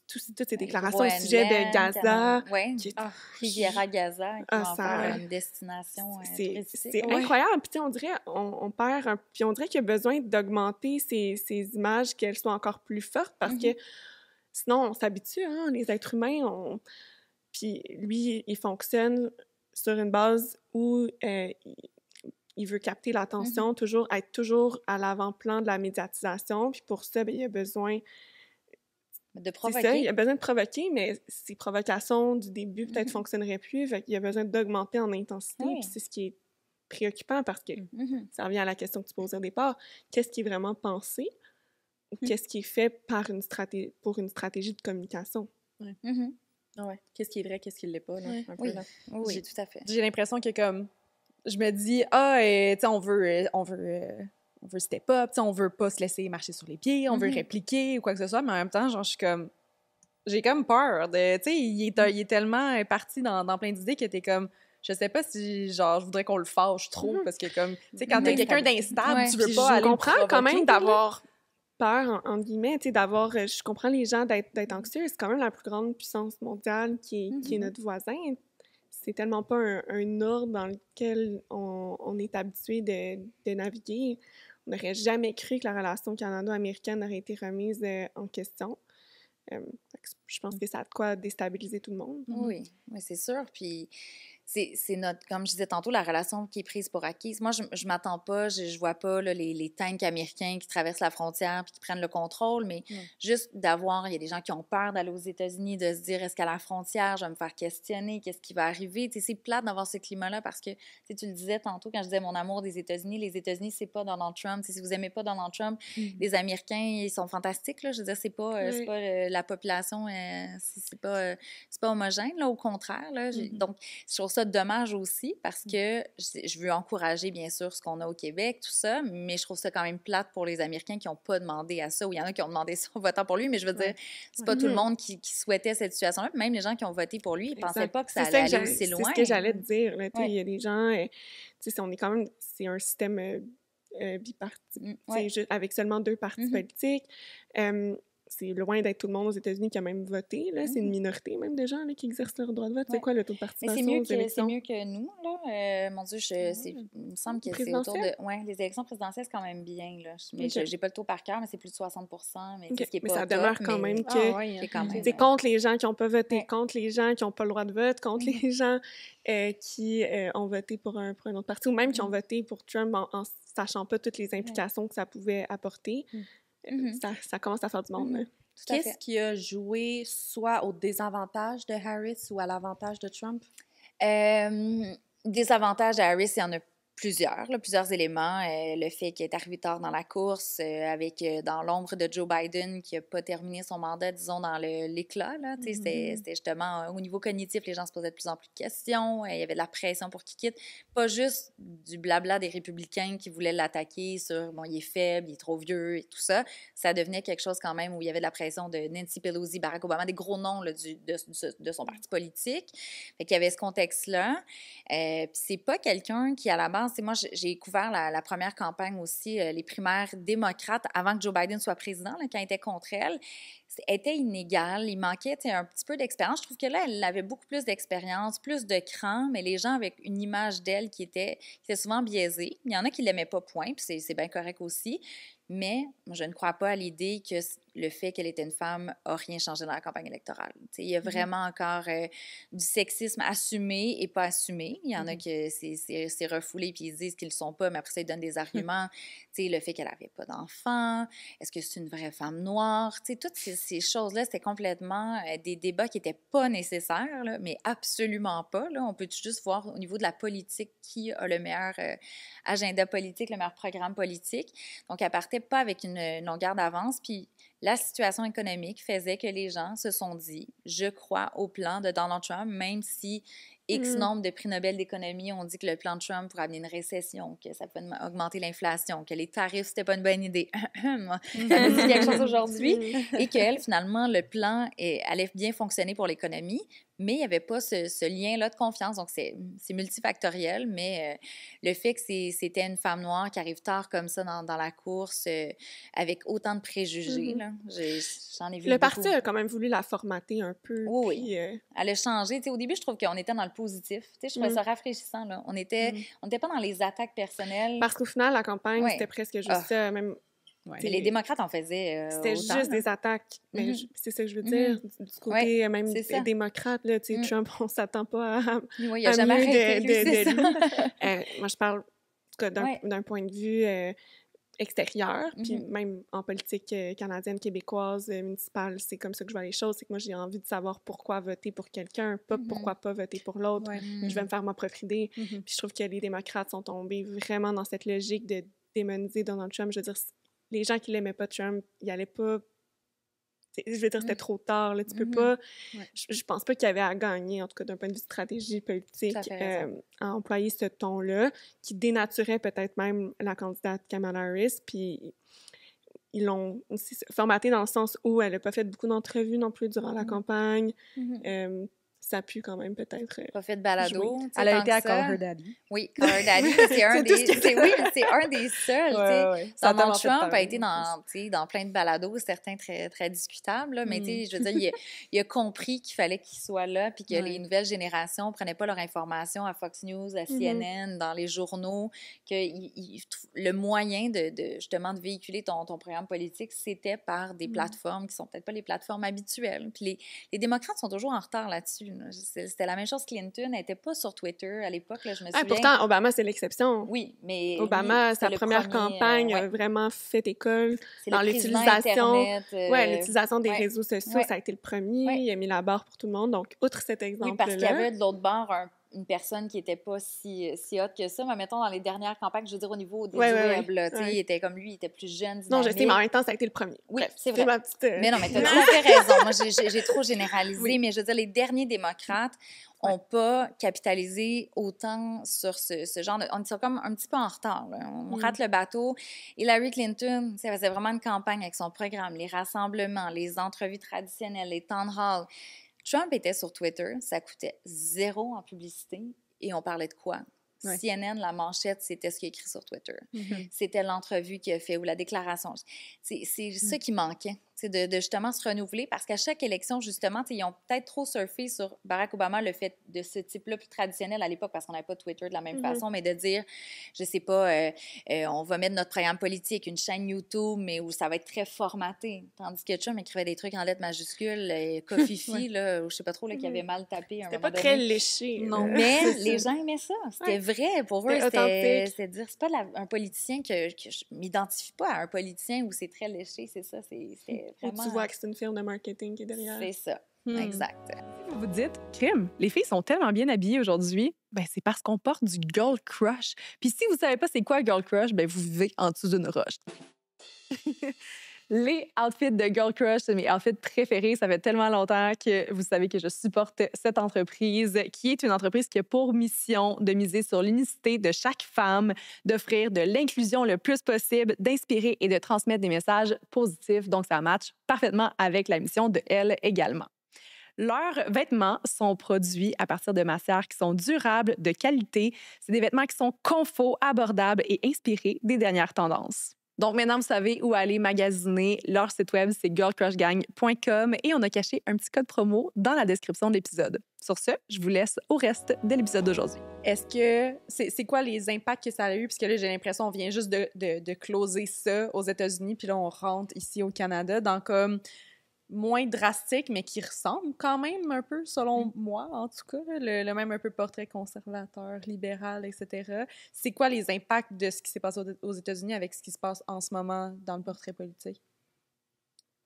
toutes ces déclarations au sujet de Gaza. Riviera Gaza, qui va faire une destination touristique. C'est incroyable. Puis on dirait, on perd puis on dirait qu'il y a besoin d'augmenter ces images, qu'elles soient encore plus fortes, parce que sinon, on s'habitue, hein, les êtres humains. Puis lui, il fonctionne sur une base où il veut capter l'attention, être toujours à l'avant-plan de la médiatisation. Puis pour ça, il a besoin... de provoquer. C'est ça, il a besoin de provoquer, mais ces provocations du début peut-être fonctionneraient plus, fait qu'il a besoin d'augmenter en intensité, puis c'est ce qui est préoccupant parce que ça revient à la question que tu posais au départ, qu'est-ce qui est vraiment pensé ou qu'est-ce qui est fait pour une stratégie de communication? Qu'est-ce qui est vrai, qu'est-ce qui ne l'est pas, là, un peu, là. Oui, tout à fait. J'ai l'impression que comme, je me dis, tu sais, on veut step up, on veut pas se laisser marcher sur les pieds, on veut répliquer ou quoi que ce soit, mais en même temps, genre, j'ai comme peur de, tu sais, il est tellement parti dans plein d'idées que t'es comme, je sais pas si, genre, je voudrais qu'on le fâche trop, parce que comme, tu sais, quand t'as quelqu'un d'instable, tu veux pas aller Je comprends quand même d'avoir peur, entre guillemets, tu sais, je comprends les gens d'être anxieux, c'est quand même la plus grande puissance mondiale qui est notre voisin. C'est tellement pas un ordre dans lequel on est habitué de naviguer. On n'aurait jamais cru que la relation canado-américaine aurait été remise en question. Je pense que ça a de quoi déstabiliser tout le monde. Oui, c'est sûr. Puis c'est notre, comme je disais tantôt, la relation qui est prise pour acquise. Moi, je m'attends pas, je vois pas là, les tanks américains qui traversent la frontière puis qui prennent le contrôle, mais juste d'avoir, il y a des gens qui ont peur d'aller aux États-Unis, de se dire, est-ce qu'à la frontière, je vais me faire questionner, qu'est-ce qui va arriver? Tu sais, c'est plate d'avoir ce climat-là parce que, tu le disais tantôt quand je disais mon amour des États-Unis, les États-Unis, c'est pas Donald Trump. Tu sais, si vous aimez pas Donald Trump, les Américains, ils sont fantastiques, là. Je veux dire, c'est pas la population, c'est pas homogène, là, au contraire, là. Donc, je trouve ça dommage aussi parce que je veux encourager, bien sûr, ce qu'on a au Québec, tout ça, mais je trouve ça quand même plate pour les Américains qui n'ont pas demandé à ça, ou il y en a qui ont demandé ça en votant pour lui, mais je veux dire, c'est pas tout le monde qui souhaitait cette situation-là. Même les gens qui ont voté pour lui, ils pensaient pas que ça allait aller aussi loin. C'est ce que j'allais te dire. Il y a des gens, on est quand même, c'est un système bipartisan, avec seulement 2 partis politiques. C'est loin d'être tout le monde aux États-Unis qui a même voté. Là. C'est une minorité même de gens là, qui exercent leur droit de vote. C'est quoi le taux de participation aux élections? C'est mieux que nous. Là. Mon Dieu, il me semble que c'est autour de... Oui, les élections présidentielles, c'est quand même bien. Là. Mais j'ai pas le taux par cœur, mais c'est plus de 60 mais, ce qui est mais pas ça demeure quand même que... C'est contre les gens qui n'ont pas voté, contre les gens qui n'ont pas le droit de vote, contre les gens qui ont voté pour un autre parti, ou même qui ont voté pour Trump en sachant pas toutes les implications que ça pouvait apporter. Ça commence à faire du monde. Qu'est-ce qui a joué soit au désavantage de Harris ou à l'avantage de Trump? Désavantage de Harris, il y en a plusieurs éléments. Le fait qu'il est arrivé tard dans la course, dans l'ombre de Joe Biden, qui n'a pas terminé son mandat, disons, dans l'éclat. Là, c'était justement, au niveau cognitif, les gens se posaient de plus en plus de questions. Il y avait de la pression pour qu'il quitte. Pas juste du blabla des républicains qui voulaient l'attaquer sur, bon, il est faible, il est trop vieux et tout ça. Ça devenait quelque chose quand même où il y avait de la pression de Nancy Pelosi, Barack Obama, des gros noms là, de son parti politique. Fait qu'il y avait ce contexte-là. Puis c'est pas quelqu'un qui, à la base, moi, j'ai couvert la première campagne aussi, les primaires démocrates, avant que Joe Biden soit président, là, quand il était contre elle. Était inégal, il manquait un petit peu d'expérience. Je trouve que là, elle avait beaucoup plus d'expérience, plus de cran, mais les gens avec une image d'elle qui était souvent biaisée. Il y en a qui ne l'aimaient pas, point, puis c'est bien correct aussi. Mais je ne crois pas à l'idée que le fait qu'elle était une femme n'a rien changé dans la campagne électorale. Il y a vraiment encore du sexisme assumé et pas assumé. Il y en a que c'est refoulé puis ils se disent qu'ils ne le sont pas, mais après ça, ils donnent des arguments. Le fait qu'elle n'avait pas d'enfant, est-ce que c'est une vraie femme noire? Toutes ces choses-là, c'était complètement des débats qui n'étaient pas nécessaires, là, mais absolument pas. Là. On peut juste voir au niveau de la politique qui a le meilleur agenda politique, le meilleur programme politique. Donc, elle partait pas avec une longueur d'avance. Puis la situation économique faisait que les gens se sont dit, je crois au plan de Donald Trump, même si X nombre de prix Nobel d'économie ont dit que le plan de Trump pourrait amener une récession, que ça peut augmenter l'inflation, que les tarifs, c'était pas une bonne idée. Ça me dit quelque chose aujourd'hui. Et qu'elle, finalement, le plan allait bien fonctionner pour l'économie, mais il n'y avait pas ce lien-là de confiance. Donc, c'est multifactoriel, mais le fait que c'était une femme noire qui arrive tard comme ça dans la course, avec autant de préjugés, là, j'en ai vu Le beaucoup. parti a quand même voulu la formater un peu. Oui, puis, elle a changé. Au début, je trouve qu'on était dans le positif. Je trouvais ça rafraîchissant. Là. On n'était pas dans les attaques personnelles. Parce qu'au final, la campagne, c'était presque juste ça. Même, les démocrates en faisaient c'était autant, juste des attaques. Mais c'est ça que je veux dire. Du côté même des démocrates, là, Trump, on ne s'attend pas à il n'a jamais arrêté, de lui. Moi, je parle d'un point de vue extérieur, puis même en politique canadienne, québécoise, municipale, c'est comme ça que je vois les choses. C'est que moi, j'ai envie de savoir pourquoi voter pour quelqu'un, pas pourquoi pas voter pour l'autre. Je vais me faire ma propre idée. Puis je trouve que les démocrates sont tombés vraiment dans cette logique de démoniser Donald Trump. Je veux dire, les gens qui l'aimaient pas Trump, ils allaient pas... Je veux dire, c'était trop tard. Là. Tu peux pas... Je pense pas qu'il y avait à gagner, en tout cas d'un point de vue stratégie politique, à employer ce ton-là, qui dénaturait peut-être même la candidate Kamala Harris. Puis ils l'ont aussi formaté dans le sens où elle n'a pas fait beaucoup d'entrevues non plus durant la campagne. Ça pue quand même peut-être. Pas fait de balado. Elle a été à Call Her Daddy. Oui, Call Her Daddy, c'est un des seuls. Donald Trump a été dans plein de balados, certains très, très discutables, là, mais je veux dire, il a compris qu'il fallait qu'il soit là, puis que les nouvelles générations ne prenaient pas leur information à Fox News, à CNN, dans les journaux, que le moyen justement de véhiculer ton programme politique, c'était par des plateformes qui sont peut-être pas les plateformes habituelles. Puis les démocrates sont toujours en retard là-dessus. C'était la même chose. Clinton, elle n'était pas sur Twitter à l'époque, là, je me souviens. Pourtant, Obama, c'est l'exception. Oui, mais Obama, sa première campagne a vraiment fait école dans l'utilisation. L'utilisation des réseaux sociaux, ça a été le premier. Il a mis la barre pour tout le monde. Donc, outre cet exemple-là... Oui, parce qu'il y avait de l'autre bord une personne qui était pas si hot que ça, mais mettons dans les dernières campagnes, je veux dire au niveau des Ouais, web, ouais. là, tu sais, il était comme lui, il était plus jeune, Non, je dynamique. sais, mais en même temps, ça a été le premier. Oui, Bref, c'est vrai. ma petite... Mais non, mais t'as tout à fait raison. Moi, j'ai trop généralisé, Oui. mais je veux dire, les derniers démocrates n'ont pas capitalisé autant sur ce genre de... On est comme un petit peu en retard, là. On rate le bateau. Hillary Clinton, ça faisait vraiment une campagne avec son programme, les rassemblements, les entrevues traditionnelles, les town halls. Trump était sur Twitter, ça coûtait 0 en publicité et on parlait de quoi? Ouais. CNN, la manchette, c'était ce qu'il a écrit sur Twitter. Mhm. C'était l'entrevue qu'il a fait ou la déclaration. C'est ça qui manquait, de justement se renouveler parce qu'à chaque élection, justement, ils ont peut-être trop surfé sur Barack Obama, le fait de ce type-là plus traditionnel à l'époque parce qu'on n'avait pas Twitter de la même façon, mais de dire, je sais pas, on va mettre notre programme politique, une chaîne YouTube, mais où ça va être très formaté. Tandis que Trump écrivait des trucs en lettres majuscules, Kofifi, là, ou je sais pas trop, là, qui avait mal tapé un C'était moment pas très donné. léché. Non. Mais les gens aimaient ça. C'était vrai pour eux. C'était authentique. C'était dire, c'est pas un politicien que je m'identifie pas à un politicien où c'est très léché, c'est ça. C'était Où vraiment... tu vois que c'est une firme de marketing qui est derrière. C'est ça, exact. Vous vous dites, crime, les filles sont tellement bien habillées aujourd'hui, ben c'est parce qu'on porte du girl crush. Puis si vous savez pas c'est quoi un girl crush, ben vous vivez en dessous d'une roche. Les outfits de girl crush, c'est mes outfits préférés. Ça fait tellement longtemps que vous savez que je supporte cette entreprise, qui est une entreprise qui a pour mission de miser sur l'unicité de chaque femme, d'offrir de l'inclusion le plus possible, d'inspirer et de transmettre des messages positifs. Donc, ça matche parfaitement avec la mission de elle également. Leurs vêtements sont produits à partir de matières qui sont durables, de qualité. C'est des vêtements qui sont confort, abordables et inspirés des dernières tendances. Donc maintenant, vous savez où aller magasiner. Leur site web, c'est girlcrushgang.com et on a caché un petit code promo dans la description de l'épisode. Sur ce, je vous laisse au reste de l'épisode d'aujourd'hui. Est-ce que c'est quoi les impacts que ça a eu? Puisque là, j'ai l'impression qu'on vient juste de closer ça aux États-Unis, puis là, on rentre ici au Canada dans comme moins drastique, mais qui ressemble quand même un peu, selon moi, en tout cas, le même un peu portrait conservateur, libéral, etc. C'est quoi les impacts de ce qui s'est passé aux États-Unis avec ce qui se passe en ce moment dans le portrait politique?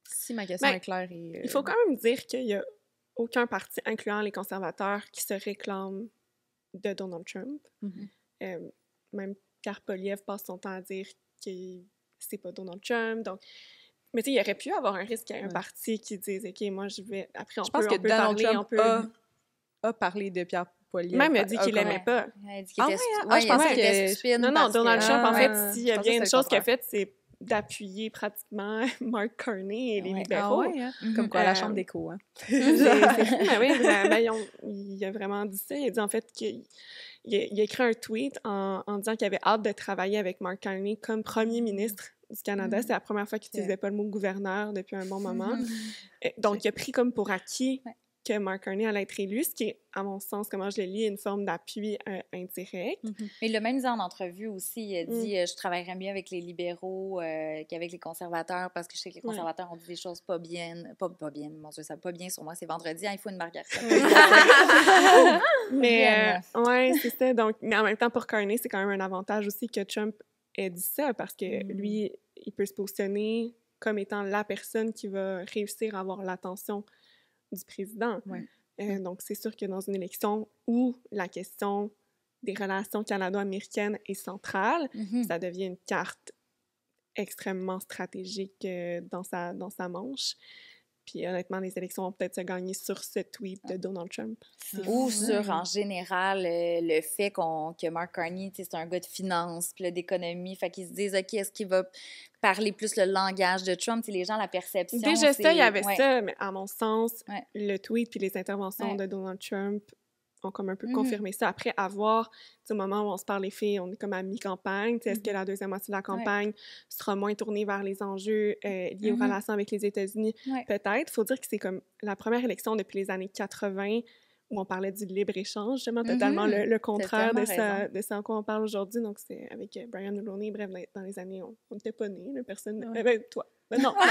Si ma question est claire. Il faut quand même dire qu'il n'y a aucun parti, incluant les conservateurs, qui se réclame de Donald Trump. Même Pierre Poilievre passe son temps à dire que c'est pas Donald Trump, donc... Mais tu sais, il aurait pu avoir un risque qu'il y ait un parti qui dise « OK, moi, je vais... » Après, je pense que Donald Trump a parlé de Pierre Poilievre. Même il a dit qu'il l'aimait pas. Il a dit qu'il était je pensais qu'il était stupide. Non, Donald Trump, en fait, s'il y a bien une chose qu'il a fait, faite, c'est d'appuyer pratiquement Mark Carney et les libéraux. Comme quoi, la chambre d'écho. C'est fou, mais oui, il a vraiment dit ça. Il a dit, en fait, qu'il a écrit un tweet en disant qu'il avait hâte de travailler avec Mark Carney comme premier ministre du Canada. C'est la première fois qu'il n'utilisait pas le mot gouverneur depuis un bon moment. Donc, il a pris comme pour acquis que Mark Carney allait être élu, ce qui est, à mon sens, comment je le lis, une forme d'appui indirect. Mais il l'a même dit en entrevue aussi. Il a dit je travaillerais mieux avec les libéraux qu'avec les conservateurs parce que je sais que les conservateurs ont dit des choses pas bien. Pas bien, mon Dieu, ça va pas bien sur moi. C'est vendredi, il faut une margarita. Mais, ouais, c'est ça. Donc, mais en même temps, pour Carney, c'est quand même un avantage aussi que Trump ait dit ça parce que lui, il peut se positionner comme étant la personne qui va réussir à avoir l'attention du président. Donc, c'est sûr que dans une élection où la question des relations canado-américaines est centrale, ça devient une carte extrêmement stratégique dans sa manche. Puis honnêtement, les élections vont peut-être se gagner sur ce tweet de Donald Trump. Ou sur, en général, le fait que Mark Carney, c'est un gars de finance, puis d'économie, fait qu'ils se disent, OK, est-ce qu'il va parler plus le langage de Trump? Les gens, la perception, déjà ça, il y avait ça, mais à mon sens, le tweet puis les interventions de Donald Trump ont comme un peu confirmé ça. Après avoir, au moment où on se parle les filles, on est comme à mi-campagne. Est-ce que la deuxième moitié de la campagne sera moins tournée vers les enjeux liés aux relations avec les États-Unis? Peut-être. Il faut dire que c'est comme la première élection depuis les années 80 où on parlait du libre-échange, justement, totalement le contraire de ça en quoi on parle aujourd'hui. Donc, c'est avec Brian Mulroney. Bref, dans les années, on n'était pas nés, personne... toi. Non, toi.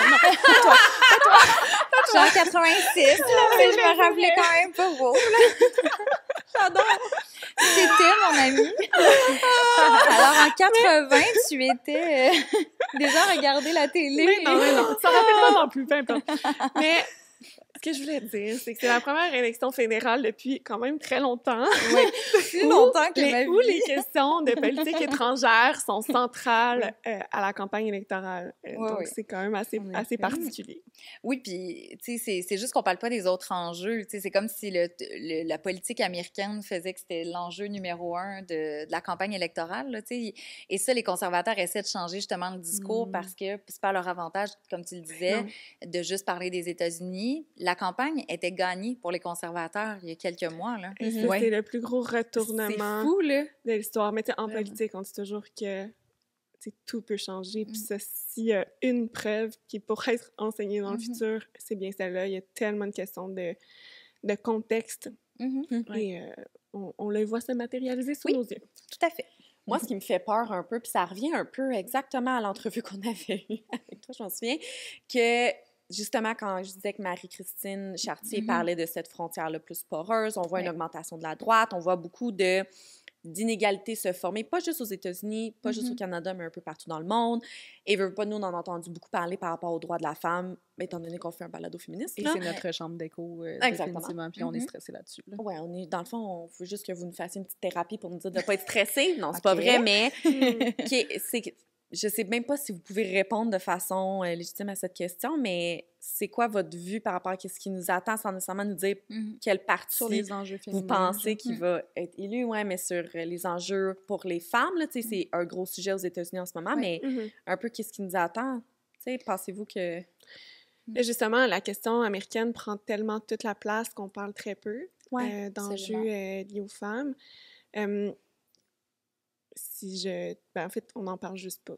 Genre 86, là, mais je me rappelais quand même pas beau. J'adore! C'était mon ami. Alors, en 80, tu étais déjà à regarder la télé. Mais non, ça rappelle pas non plus, peu importe. Mais Ce que je voulais dire, c'est que c'est la première élection fédérale depuis quand même très longtemps. Oui, plus longtemps que ma vie. Où les questions de politique étrangère sont centrales à la campagne électorale. Donc, c'est quand même assez particulier. Oui, puis, tu sais, c'est juste qu'on parle pas des autres enjeux. Tu sais, c'est comme si la politique américaine faisait que c'était l'enjeu numéro 1 de la campagne électorale, là, tu sais. Et ça, les conservateurs essaient de changer justement le discours parce que c'est pas leur avantage, comme tu le disais, de juste parler des États-Unis. La campagne était gagnée pour les conservateurs il y a quelques mois, là. Et ça, c'est le plus gros retournement fou, là. de l'histoire. Mais en politique, on dit toujours que tout peut changer. Puis ça, s'il y a une preuve qui pourrait être enseignée dans le futur, c'est bien celle-là. Il y a tellement de questions de contexte. Et on le voit se matérialiser sous nos yeux. Tout à fait. Moi, ce qui me fait peur un peu, puis ça revient un peu exactement à l'entrevue qu'on avait eue avec toi, je m'en souviens, que justement, quand je disais que Marie-Christine Chartier parlait de cette frontière-là plus poreuse, on voit une augmentation de la droite, on voit beaucoup d'inégalités se former, pas juste aux États-Unis, pas juste au Canada, mais un peu partout dans le monde. Et veut pas, nous, on en a entendu beaucoup parler par rapport aux droits de la femme, étant donné qu'on fait un balado féministe. Et c'est notre chambre d'écho, définitivement, puis on est stressé là-dessus. Là. Oui, on est, dans le fond, on veut juste que vous nous fassiez une petite thérapie pour nous dire de ne pas être stressé. Non, c'est pas vrai, mais je sais même pas si vous pouvez répondre de façon légitime à cette question, mais c'est quoi votre vue par rapport à ce qui nous attend sans nécessairement nous dire quelle partie sur les enjeux féminins, vous pensez qui va être élu, mais sur les enjeux pour les femmes, là, c'est un gros sujet aux États-Unis en ce moment, mais un peu qu'est-ce qui nous attend? Pensez-vous que... Justement, la question américaine prend tellement toute la place qu'on parle très peu d'enjeux liés aux femmes. En fait, on n'en parle juste pas.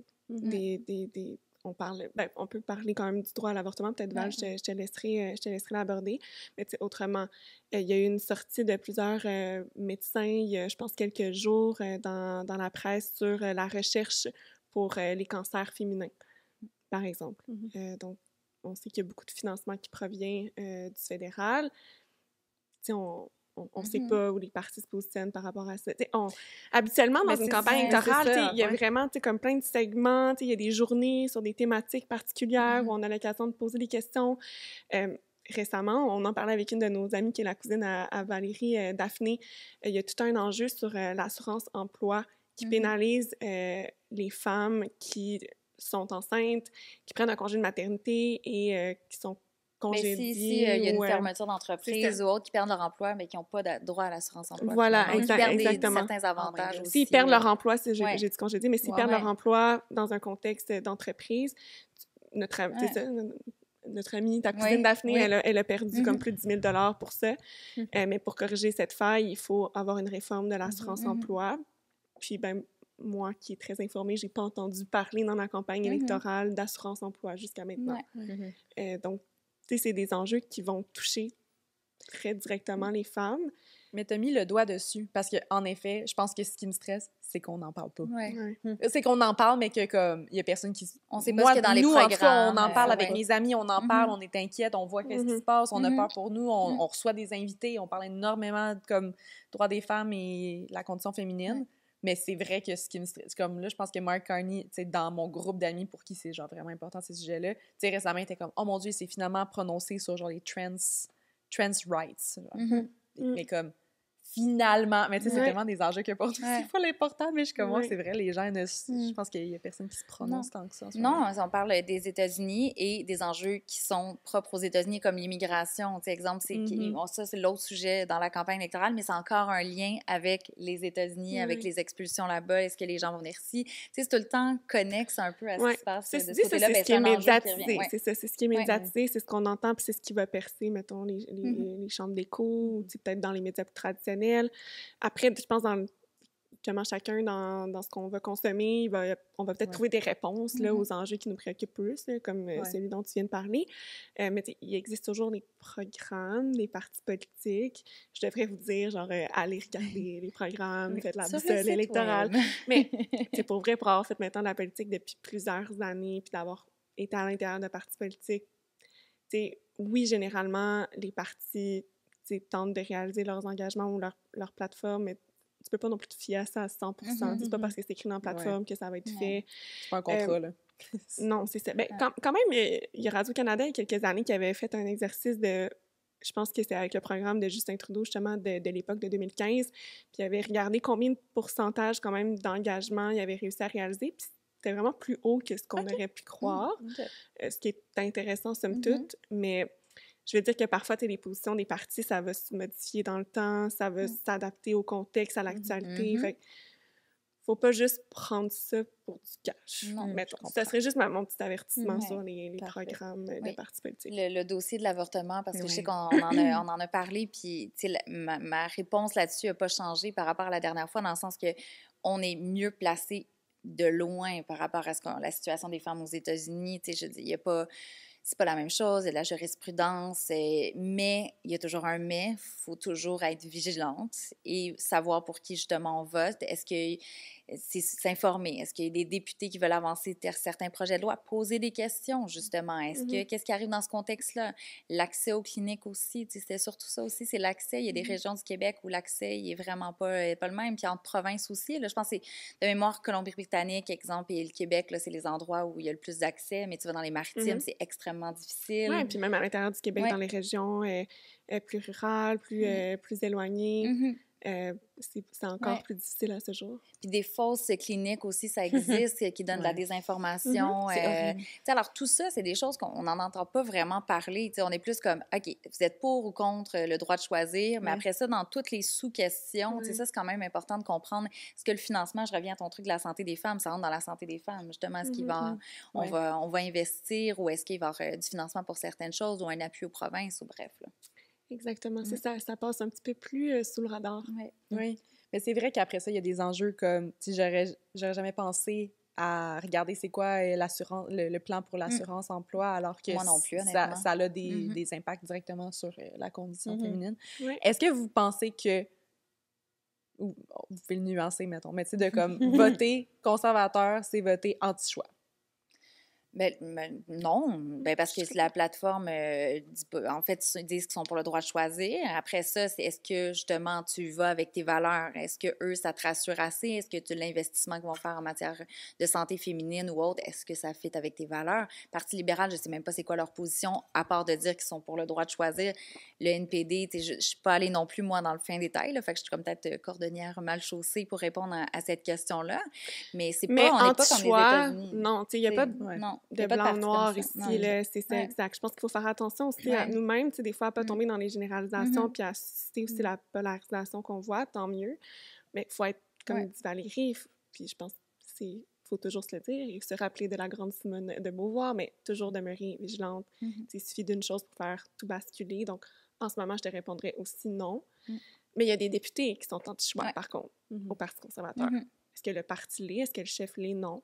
On peut parler quand même du droit à l'avortement. Peut-être, Val, je te laisserai l'aborder. Mais autrement, il y a eu une sortie de plusieurs médecins, il y a, je pense, quelques jours dans la presse sur la recherche pour les cancers féminins, par exemple. Donc, on sait qu'il y a beaucoup de financement qui provient du fédéral. On ne sait pas où les partis se positionnent par rapport à ça. Habituellement, dans une campagne électorale, il y a vraiment comme plein de segments. Il y a des journées sur des thématiques particulières où on a l'occasion de poser des questions. Récemment, on en parlait avec une de nos amies qui est la cousine à Valérie, Daphné. Il y a tout un enjeu sur l'assurance-emploi qui pénalise les femmes qui sont enceintes, qui prennent un congé de maternité et qui sont congédiés. Mais si il y a une fermeture d'entreprise ou autre qui perdent leur emploi, mais qui n'ont pas droit à l'assurance-emploi. Voilà, exactement. Certains avantages aussi. S'ils perdent leur emploi, j'ai dit congédiés, mais s'ils perdent leur emploi dans un contexte d'entreprise, notre amie, ta cousine Daphné, elle a perdu comme plus de 10 000 $ pour ça. Mais pour corriger cette faille, il faut avoir une réforme de l'assurance-emploi. Puis, moi, qui est très informée, j'ai pas entendu parler dans la campagne électorale d'assurance-emploi jusqu'à maintenant. Donc, c'est des enjeux qui vont toucher très directement les femmes. Mais tu as mis le doigt dessus, parce qu'en effet, je pense que ce qui me stresse, c'est qu'on n'en parle pas. C'est qu'on en parle, mais que comme il y a personne qui... On sait pas ce qu'il y a dans les programmes. En tout cas, on en parle avec mes amis, on en parle, on est inquiète, on voit qu'est-ce qui se passe, on a peur pour nous, on reçoit des invités, on parle énormément comme droits des femmes et la condition féminine. Mais c'est vrai que ce qui me stresse, comme là, je pense que Mark Carney, tu sais, dans mon groupe d'amis pour qui c'est genre vraiment important ces sujets-là, tu sais, récemment, il était comme, oh mon Dieu, il s'est finalement prononcé sur genre les trans rights. Mais comme, finalement, mais tu sais, c'est tellement des enjeux que pour nous, c'est pas l'important, mais je suis comme, c'est vrai, les gens, je pense qu'il y a personne qui se prononce tant que ça. Non, on parle des États-Unis et des enjeux qui sont propres aux États-Unis, comme l'immigration. Tu sais, exemple, ça, c'est l'autre sujet dans la campagne électorale, mais c'est encore un lien avec les États-Unis, avec les expulsions là-bas. Est-ce que les gens vont venir ici? Tu sais, c'est tout le temps connexe un peu à ce qui se passe de ce côté-là. C'est ce qui est médiatisé. C'est ça, c'est ce qui est médiatisé, c'est ce qu'on entend, puis c'est ce qui va percer, mettons, les chambres d'écho, ou peut-être dans les médias plus traditionnels. Après, je pense justement, chacun dans ce qu'on va consommer, on va peut-être trouver des réponses là, aux enjeux qui nous préoccupent plus, là, comme celui dont tu viens de parler. Mais il existe toujours des programmes, des partis politiques. Je devrais vous dire, genre, allez regarder les programmes, faites la boussole électorale. Mais c'est pour vrai, pour avoir fait maintenant de la politique depuis plusieurs années, puis d'avoir été à l'intérieur de partis politiques, oui, généralement, les partis tentent de réaliser leurs engagements ou leur plateforme, mais tu peux pas non plus te fier à ça à 100%. C'est pas parce que c'est écrit dans la plateforme que ça va être fait. C'est pas un contrat, là. Non, c'est ça. Quand même, il y a Radio-Canada, il y a quelques années, qui avait fait un exercice de je pense que c'est avec le programme de Justin Trudeau, justement, de l'époque de 2015, puis il avait regardé combien de pourcentage, quand même, d'engagement il avait réussi à réaliser, puis c'était vraiment plus haut que ce qu'on aurait pu croire, ce qui est intéressant, somme toute, mais je veux dire que parfois, les positions des partis, ça va se modifier dans le temps, ça va s'adapter au contexte, à l'actualité, fait faut pas juste prendre ça pour du cash. Non, mettons. Ça serait juste mon petit avertissement sur les programmes de Oui. partis politiques. Le dossier de l'avortement, parce que je sais Oui. qu'on on en a parlé, puis tu sais, ma réponse là-dessus n'a pas changé par rapport à la dernière fois, dans le sens que on est mieux placé de loin par rapport à la situation des femmes aux États-Unis. Tu sais, je dis, il y a pas... C'est pas la même chose, il y a de la jurisprudence, mais il y a toujours un mais, il faut toujours être vigilante et savoir pour qui justement on vote. Est-ce que c'est s'informer? Est-ce qu'il y a des députés qui veulent avancer certains projets de loi? Poser des questions, justement. Qu'est-ce qui arrive dans ce contexte-là? L'accès aux cliniques aussi, c'était surtout ça aussi, c'est l'accès. Il y a des régions du Québec où l'accès, il est vraiment pas le même. Puis entre provinces aussi, là, je pense que c'est de mémoire Colombie-Britannique, exemple, et le Québec, là, c'est les endroits où il y a le plus d'accès, mais tu vas dans les maritimes, c'est extrêmement difficile. Oui, puis même à l'intérieur du Québec, dans les régions plus rurales, plus éloignées, c'est encore plus difficile à ce jour. Puis des fausses cliniques aussi, ça existe, qui donnent de la désinformation. C'est horrible. Alors tout ça, c'est des choses qu'on n'en entend pas vraiment parler. On est plus comme, OK, vous êtes pour ou contre le droit de choisir, mais après ça, dans toutes les sous-questions, ça, c'est quand même important de comprendre. Est-ce que le financement, je reviens à ton truc de la santé des femmes, ça rentre dans la santé des femmes, justement, est-ce on va investir ou est-ce qu'il va y avoir du financement pour certaines choses ou un appui aux provinces ou bref, là. Exactement, c'est ça. Ça passe un petit peu plus sous le radar. Oui. Mais c'est vrai qu'après ça, il y a des enjeux comme, tu sais, j'aurais jamais pensé à regarder c'est quoi l'assurance, le plan pour l'assurance emploi, alors que moi non plus, ça a des impacts directement sur la condition féminine. Oui. Est-ce que vous pensez que, ou vous pouvez le nuancer, mettons, mais tu sais, de comme voter conservateur, c'est voter anti-choix? Ben, non, parce que la plateforme, en fait, ils disent qu'ils sont pour le droit de choisir. Après ça, c'est est-ce que, justement, tu vas avec tes valeurs? Est-ce que eux, ça te rassure assez? Est-ce que l'investissement qu'ils vont faire en matière de santé féminine ou autre, est-ce que ça fit avec tes valeurs? Parti libéral, je sais même pas c'est quoi leur position, à part de dire qu'ils sont pour le droit de choisir. Le NPD, je suis pas allée non plus, moi, dans le fin détail, là, fait que je suis comme peut-être cordonnière mal chaussée pour répondre à cette question-là. Mais c'est pas, on n'est pas comme les États-Unis. Non, tu sais, il n'y a pas de blanc-noir ici, là, c'est ça, exact. Je pense qu'il faut faire attention aussi à nous-mêmes, tu sais, des fois, à pas tomber dans les généralisations, puis à susciter aussi la polarisation qu'on voit, tant mieux. Mais il faut être, comme dit Valérie, puis je pense qu'il faut toujours se le dire et se rappeler de la grande Simone de Beauvoir, mais toujours demeurer vigilante. Il suffit d'une chose pour faire tout basculer. Donc, en ce moment, je te répondrais aussi non. Mais il y a des députés qui sont anti-choix, par contre, au Parti conservateur. Est-ce que le parti l'est? Est-ce que le chef l'est? Non.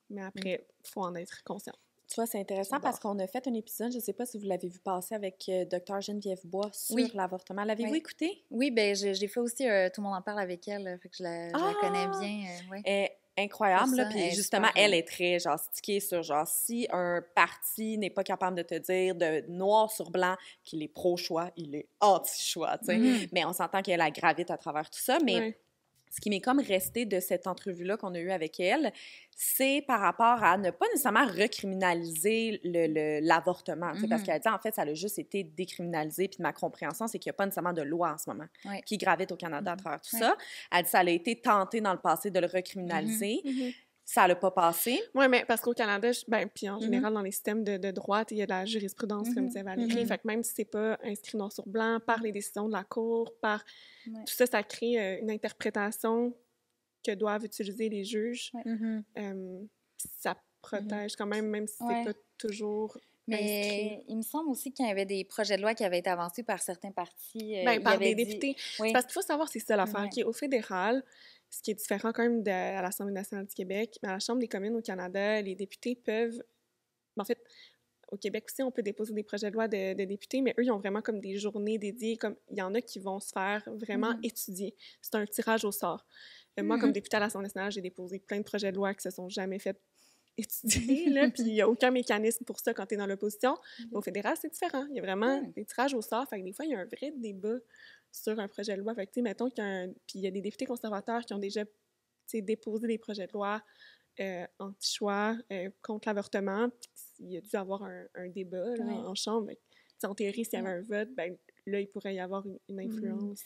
Mais après, il faut en être conscient. Tu vois, c'est intéressant parce qu'on a fait un épisode, je ne sais pas si vous l'avez vu passer avec Dr Geneviève Bois sur l'avortement. L'avez-vous écouté? Oui, bien, j'ai fait aussi Tout le monde en parle avec elle, fait que je la connais bien. Incroyable, là. Ça, Puis justement, elle est très, genre, stickée sur, genre, si un parti n'est pas capable de te dire de noir sur blanc qu'il est pro-choix, il est anti-choix, tu sais. Mais on s'entend qu'elle a gravite à travers tout ça, mais... Ce qui m'est comme resté de cette entrevue-là qu'on a eue avec elle, c'est par rapport à ne pas nécessairement recriminaliser l'avortement. Parce qu'elle dit, en fait, ça a juste été décriminalisé. Puis ma compréhension, c'est qu'il n'y a pas nécessairement de loi en ce moment qui gravite au Canada à travers tout ça. Elle dit, ça a été tenté dans le passé de le recriminaliser. Ça l'a pas passé. Oui, mais parce qu'au Canada, puis en général, dans les systèmes de droite, il y a de la jurisprudence, comme disait Valérie. Fait que même si c'est pas inscrit noir sur blanc, par les décisions de la Cour, par tout ça, ça crée une interprétation que doivent utiliser les juges. Ça protège quand même si c'est pas toujours mais il me semble aussi qu'il y avait des projets de loi qui avaient été avancés par certains partis. Par des députés. Parce qu'il faut savoir, c'est ça l'affaire, au fédéral, ce qui est différent quand même à l'Assemblée nationale du Québec, mais à la Chambre des communes au Canada, les députés peuvent... En fait, au Québec aussi, on peut déposer des projets de loi de députés, mais eux, ils ont vraiment comme des journées dédiées. Comme il y en a qui vont se faire vraiment étudier. C'est un tirage au sort. Moi, comme députée à l'Assemblée nationale, j'ai déposé plein de projets de loi qui se sont jamais fait étudier, là, puis il n'y a aucun mécanisme pour ça quand tu es dans l'opposition. Mais au fédéral, c'est différent. Il y a vraiment des tirages au sort. Fait que des fois, il y a un vrai débat sur un projet de loi. Fait que, tu sais, mettons puis il y a des députés conservateurs qui ont déjà, tu sais, déposé des projets de loi anti-choix, contre l'avortement. Il y a dû avoir un débat là, en chambre. En théorie, s'il y avait un vote, ben, là, il pourrait y avoir une influence.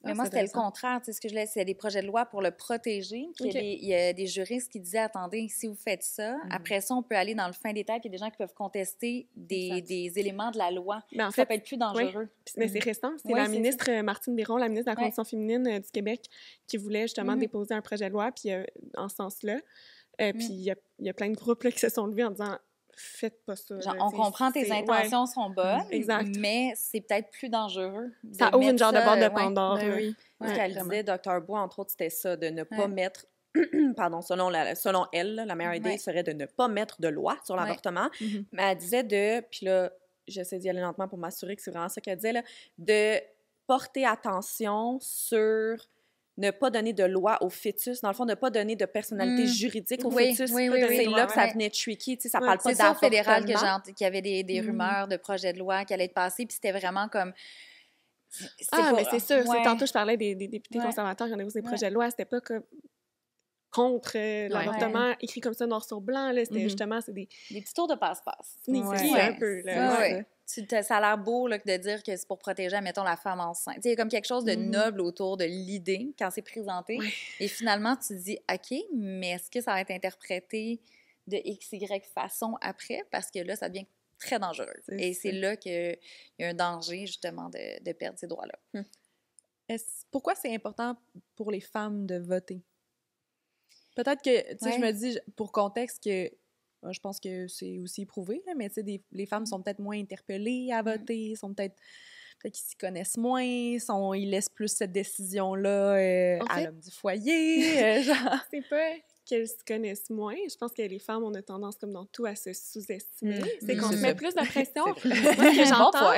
Mais moi, c'était le contraire. Tu sais, ce que je voulais, c'est des projets de loi pour le protéger. Puis il y a des juristes qui disaient, attendez, si vous faites ça, après ça, on peut aller dans le fin détail, puis il y a des gens qui peuvent contester des éléments de la loi. Mais en ça fait, peut être plus dangereux. Mais c'est récent. C'est la ministre Martine Biron, la ministre de la Condition féminine du Québec, qui voulait justement déposer un projet de loi, puis en ce sens-là. Puis il y a plein de groupes là, qui se sont levés en disant faites pas ça. Genre, là, on comprend tes intentions sont bonnes, mais c'est peut-être plus dangereux. Ça ouvre une genre de boîte de Pandore. Ce qu'elle disait, Dr. Bois, entre autres, c'était ça, de ne pas mettre, pardon, selon elle, la meilleure idée serait de ne pas mettre de loi sur l'avortement. Mais elle disait puis là, j'essaie d'y aller lentement pour m'assurer que c'est vraiment ça qu'elle disait, là, de porter attention sur ne pas donner de loi au fœtus, dans le fond, ne pas donner de personnalité juridique au fœtus. C'est là que ça venait tricky, tu sais, ça parle pas d'avortement. C'est ça, au fédéral, qu'il y avait des rumeurs de projets de loi qui allaient être passés, puis c'était vraiment comme... mais c'est sûr. Tantôt, je parlais des députés conservateurs qui ont déposé des projets de loi, c'était pas comme contre l'avortement écrit comme ça noir sur blanc, là, c'était justement, c'est des petits tours de passe-passe. Un peu, là. Ça a l'air beau là, de dire que c'est pour protéger, mettons, la femme enceinte. Il y a comme quelque chose de noble autour de l'idée quand c'est présenté. Et finalement, tu te dis, OK, mais est-ce que ça va être interprété de X, Y façon après? Parce que là, ça devient très dangereux. Et c'est là qu'il y a un danger, justement, de perdre ces droits-là. Pourquoi c'est important pour les femmes de voter? Peut-être que, tu sais, je me dis, pour contexte, que je pense que c'est aussi prouvé, là, mais tu sais, les femmes sont peut-être moins interpellées à voter, sont peut-être qu'ils s'y connaissent moins, ils laissent plus cette décision-là à l'homme du foyer. Genre. C'est pas qu'elles se connaissent moins. Je pense que les femmes, on a tendance, comme dans tout, à se sous-estimer. C'est qu'on se met plus de pression. Moi, ce que j'entends,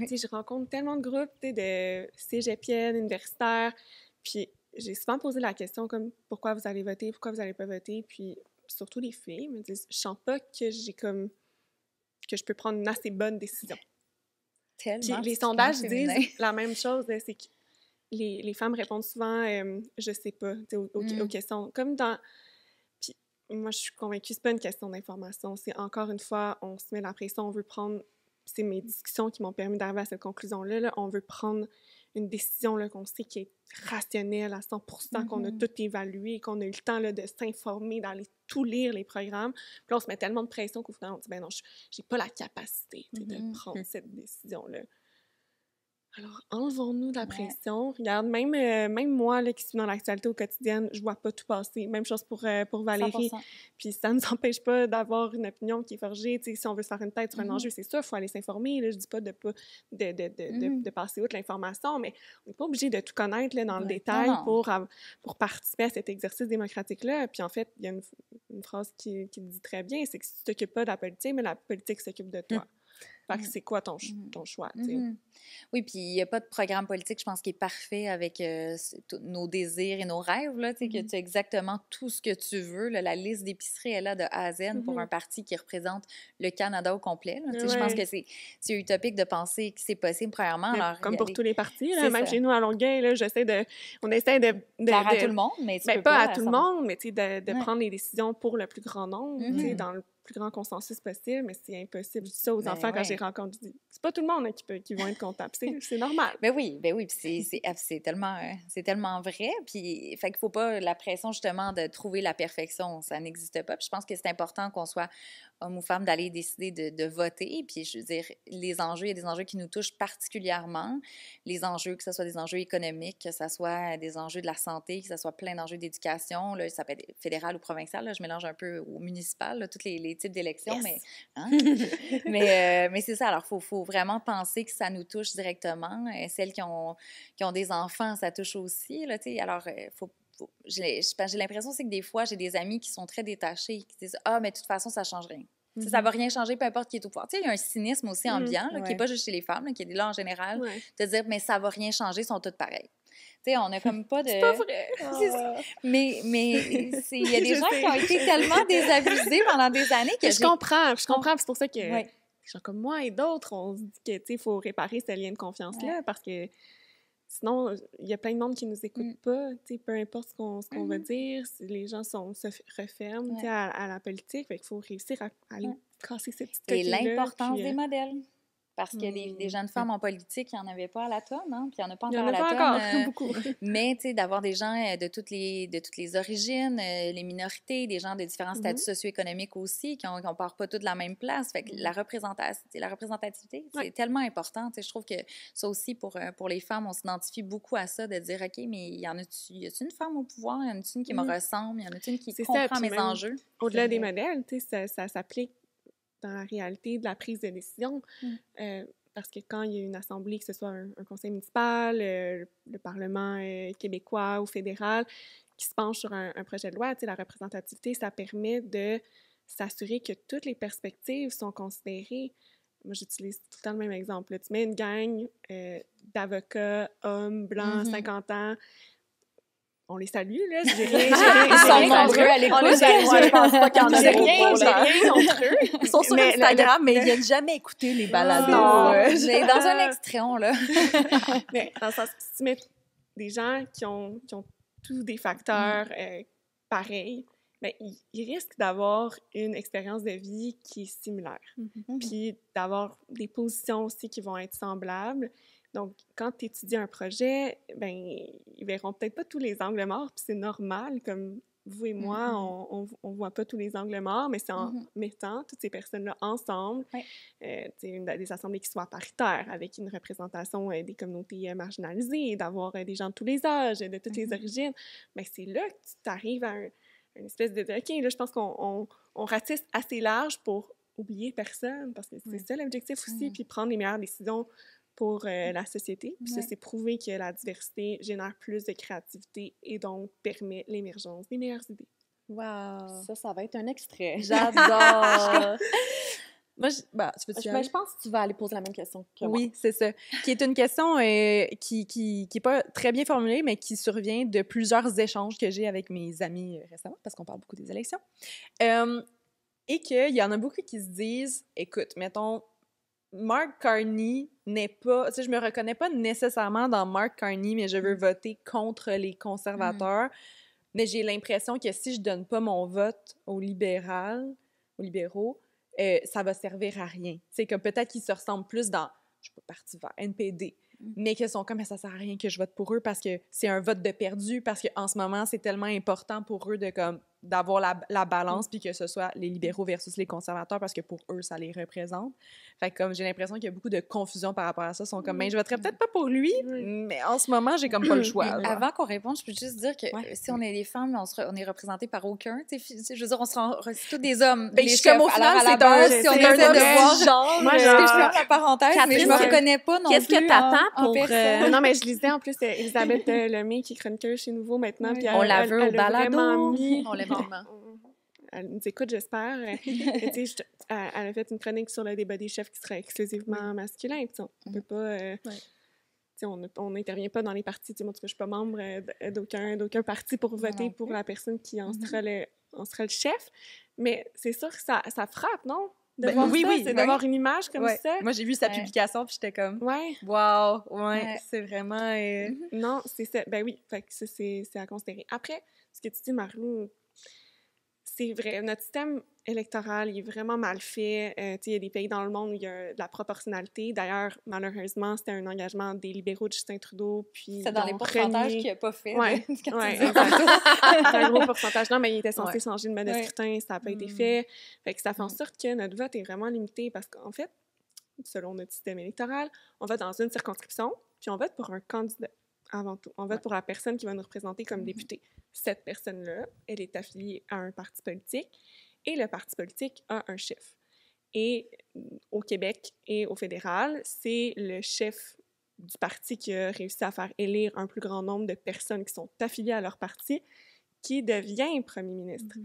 je rencontre tellement de groupes de cégepiennes, universitaires, puis j'ai souvent posé la question comme « Pourquoi vous allez voter? Pourquoi vous n'allez pas voter? » Puis surtout les filles me disent « Je sens pas que que je peux prendre une assez bonne décision. » Puis les sondages disent la même chose, c'est que les femmes répondent souvent je sais pas aux questions. Comme dans... Puis moi, je suis convaincue, c'est pas une question d'information. C'est encore une fois, on se met la pression, on veut prendre... C'est mes discussions qui m'ont permis d'arriver à cette conclusion-là. Là, on veut prendre une décision là, qu'on sait qui est rationnelle à 100%, qu'on a tout évalué, qu'on a eu le temps là, de s'informer, d'aller tout lire les programmes. Puis là, on se met tellement de pression qu'au final, on dit « Ben non, j'ai pas la capacité de prendre cette décision-là. » Alors, enlevons-nous de la pression. Regarde, même moi, là, qui suis dans l'actualité au quotidien, je vois pas tout passer. Même chose pour Valérie. 100%. Puis ça ne nous empêche pas d'avoir une opinion qui est forgée. Tu sais, si on veut se faire une tête sur un enjeu, c'est ça, il faut aller s'informer. Là, je dis pas de passer outre l'information, mais on n'est pas obligé de tout connaître là, dans le détail pour participer à cet exercice démocratique-là. Puis en fait, il y a une phrase qui le dit très bien, c'est que si tu t'occupes pas de la politique, mais la politique s'occupe de toi. Fait que c'est quoi ton choix, tu sais? Oui, puis il n'y a pas de programme politique, je pense, qui est parfait avec nos désirs et nos rêves, là, tu sais, que tu as exactement tout ce que tu veux. Là, la liste d'épicerie est là de A à Z pour un parti qui représente le Canada au complet. Là, je pense que c'est utopique de penser que c'est possible, premièrement. Alors, comme pour tous les partis, là, même chez nous à Longueuil, là, on essaie de plaire à tout le monde, mais tu peux pas à tout le monde, mais de prendre les décisions pour le plus grand nombre, dans le plus grand consensus possible, mais c'est impossible. Je dis ça aux enfants quand je les rencontre. Je dis, c'est pas tout le monde hein, qui vont être contents. C'est normal. Ben oui. Puis c'est tellement vrai. Puis, fait qu'il faut pas la pression, justement, de trouver la perfection. Ça n'existe pas. Puis je pense que c'est important qu'on soit homme ou femme d'aller décider de voter. Puis, je veux dire, les enjeux, il y a des enjeux qui nous touchent particulièrement. Les enjeux, que ce soit des enjeux économiques, que ce soit des enjeux de la santé, que ce soit plein d'enjeux d'éducation. Là, ça peut être fédéral ou provincial. Là, je mélange un peu au municipal, là, tous les types d'élections. Mais c'est ça. Alors, il faut vraiment penser que ça nous touche directement. Celles qui ont des enfants, ça touche aussi. Là, alors, j'ai l'impression aussi que des fois, j'ai des amis qui sont très détachés, qui disent « Ah, mais de toute façon, ça ne change rien. » Ça ne va rien changer, peu importe qui est au pouvoir. Il y a un cynisme aussi ambiant, là, qui n'est pas juste chez les femmes, là, qui est là en général, de dire « Mais ça ne va rien changer, ils sont toutes pareilles. » On n'a comme pas de... C'est pas vrai! Mais il y a des gens qui ont été tellement désabusés pendant des années que je comprends, c'est pour ça que gens comme moi et d'autres, on se dit que, faut réparer ce lien de confiance-là, parce que sinon, il y a plein de monde qui nous écoute pas, peu importe ce qu'on va dire, les gens se referment à la politique, fait qu'il faut réussir à aller casser ces petites coquilles-là. Et l'importance des modèles. parce que des jeunes femmes en politique, il n'y en avait pas à la tonne, hein, puis il n'y en a pas Il y encore en à a la pas tonne. encore, beaucoup. Mais, tu sais, d'avoir des gens de toutes les origines, les minorités, des gens de différents statuts socio-économiques aussi, qui ne partent pas tous de la même place. Fait que la représentativité, c'est tellement important. Tu sais, je trouve que ça aussi, pour les femmes, on s'identifie beaucoup à ça, de dire, OK, mais y a-t-il une femme au pouvoir? Y en a-t-il une qui me ressemble? Y en a-t-il une qui comprend mes enjeux? Au-delà des modèles, tu sais, ça s'applique dans la réalité de la prise de décision. Parce que quand il y a une assemblée, que ce soit un conseil municipal, le Parlement québécois ou fédéral, qui se penche sur un projet de loi, tu sais, la représentativité, ça permet de s'assurer que toutes les perspectives sont considérées. Moi, j'utilise tout le temps le même exemple. Là. Tu mets une gang d'avocats, hommes, blancs, 50 ans. On les salue, là. J'ai rien. Ils sont nombreux à l'écoute. Je pense pas qu'il y en a J'ai rien contre eux. Ils sont sur Instagram, mais ils viennent jamais écouter les balados. Mais dans un extrait, là. Mais dans le sens, si tu mets des gens qui ont tous des facteurs pareils, bien, ils risquent d'avoir une expérience de vie qui est similaire. Puis d'avoir des positions aussi qui vont être semblables. Donc, quand tu étudies un projet, ben ils verront peut-être pas tous les angles morts, puis c'est normal, comme vous et moi, on voit pas tous les angles morts, mais c'est en mettant toutes ces personnes-là ensemble, des assemblées qui soient paritaires, avec une représentation des communautés marginalisées, d'avoir des gens de tous les âges, de toutes les origines, bien, c'est là que tu arrives à une espèce de OK, là, je pense qu'on ratisse assez large pour oublier personne, parce que c'est ça l'objectif aussi, puis prendre les meilleures décisions pour la société. Puis ça, c'est prouvé que la diversité génère plus de créativité et donc permet l'émergence des meilleures idées. Wow! Ça va être un extrait. J'adore! Moi, je pense que tu vas aller poser la même question que moi. Oui, c'est ça. Qui est une question qui est pas très bien formulée, mais qui survient de plusieurs échanges que j'ai avec mes amis récemment, parce qu'on parle beaucoup des élections. Et qu'il y en a beaucoup qui se disent, écoute, mettons, Mark Carney n'est pas... Tu sais, je me reconnais pas nécessairement dans Mark Carney, mais je veux voter contre les conservateurs. Mais j'ai l'impression que si je donne pas mon vote aux libéraux, ça va servir à rien. Tu sais, que peut-être qu'ils se ressemblent plus dans, je sais pas, Parti vert, NPD, mais qu'ils sont comme, mais ça sert à rien que je vote pour eux parce que c'est un vote de perdu, parce qu'en ce moment, c'est tellement important pour eux de comme d'avoir la balance, puis que ce soit les libéraux versus les conservateurs, parce que pour eux, ça les représente. Fait que comme j'ai l'impression qu'il y a beaucoup de confusion par rapport à ça. Ils sont comme, ben, je voterais peut-être pas pour lui, mais en ce moment, j'ai comme pas le choix. Avant qu'on réponde, je peux juste dire que si on est des femmes, on est représentés par aucun. Je veux dire, c'est tous des hommes. Ben, les je suis comme au final, c'est un... Si on essaie de voir genre... Moi, je ferme la parenthèse, mais je me reconnais pas non plus. Qu'est-ce que t'attends pour... Non, mais je lisais en plus Elisabeth Lemay, qui est chroniqueuse chez Nouveau maintenant. Puis on la veut au balado. On l'aime vraiment. Elle nous écoute, j'espère. Elle a fait une chronique sur le débat des chefs qui serait exclusivement masculin. On peut pas... on n'intervient pas dans les partis. Moi, je ne suis pas membre d'aucun parti pour voter pour la personne qui en sera le chef. Mais c'est sûr que ça frappe, non? D'avoir une image comme ça. Moi, j'ai vu sa publication, puis j'étais comme... Ouais. Wow! Ouais, c'est vraiment... Non, c'est ça. Ben oui, fait que ça, c'est à considérer. Après, ce que tu dis, Marie-Lou, c'est vrai, notre système électoral, il est vraiment mal fait. Il y a des pays dans le monde où il y a de la proportionnalité. D'ailleurs, malheureusement, c'était un engagement des libéraux de Justin Trudeau. C'est dans les pourcentages qu'il n'a pas fait. Oui, c'est un gros pourcentage. Non, mais il était censé changer de mode de scrutin, ça n'a pas été fait. Fait que ça fait en sorte que notre vote est vraiment limité parce qu'en fait, selon notre système électoral, on vote dans une circonscription, puis on vote pour un candidat. Avant tout. On vote pour la personne qui va nous représenter comme député. Cette personne-là, elle est affiliée à un parti politique et le parti politique a un chef. Et au Québec et au fédéral, c'est le chef du parti qui a réussi à faire élire un plus grand nombre de personnes qui sont affiliées à leur parti qui devient premier ministre.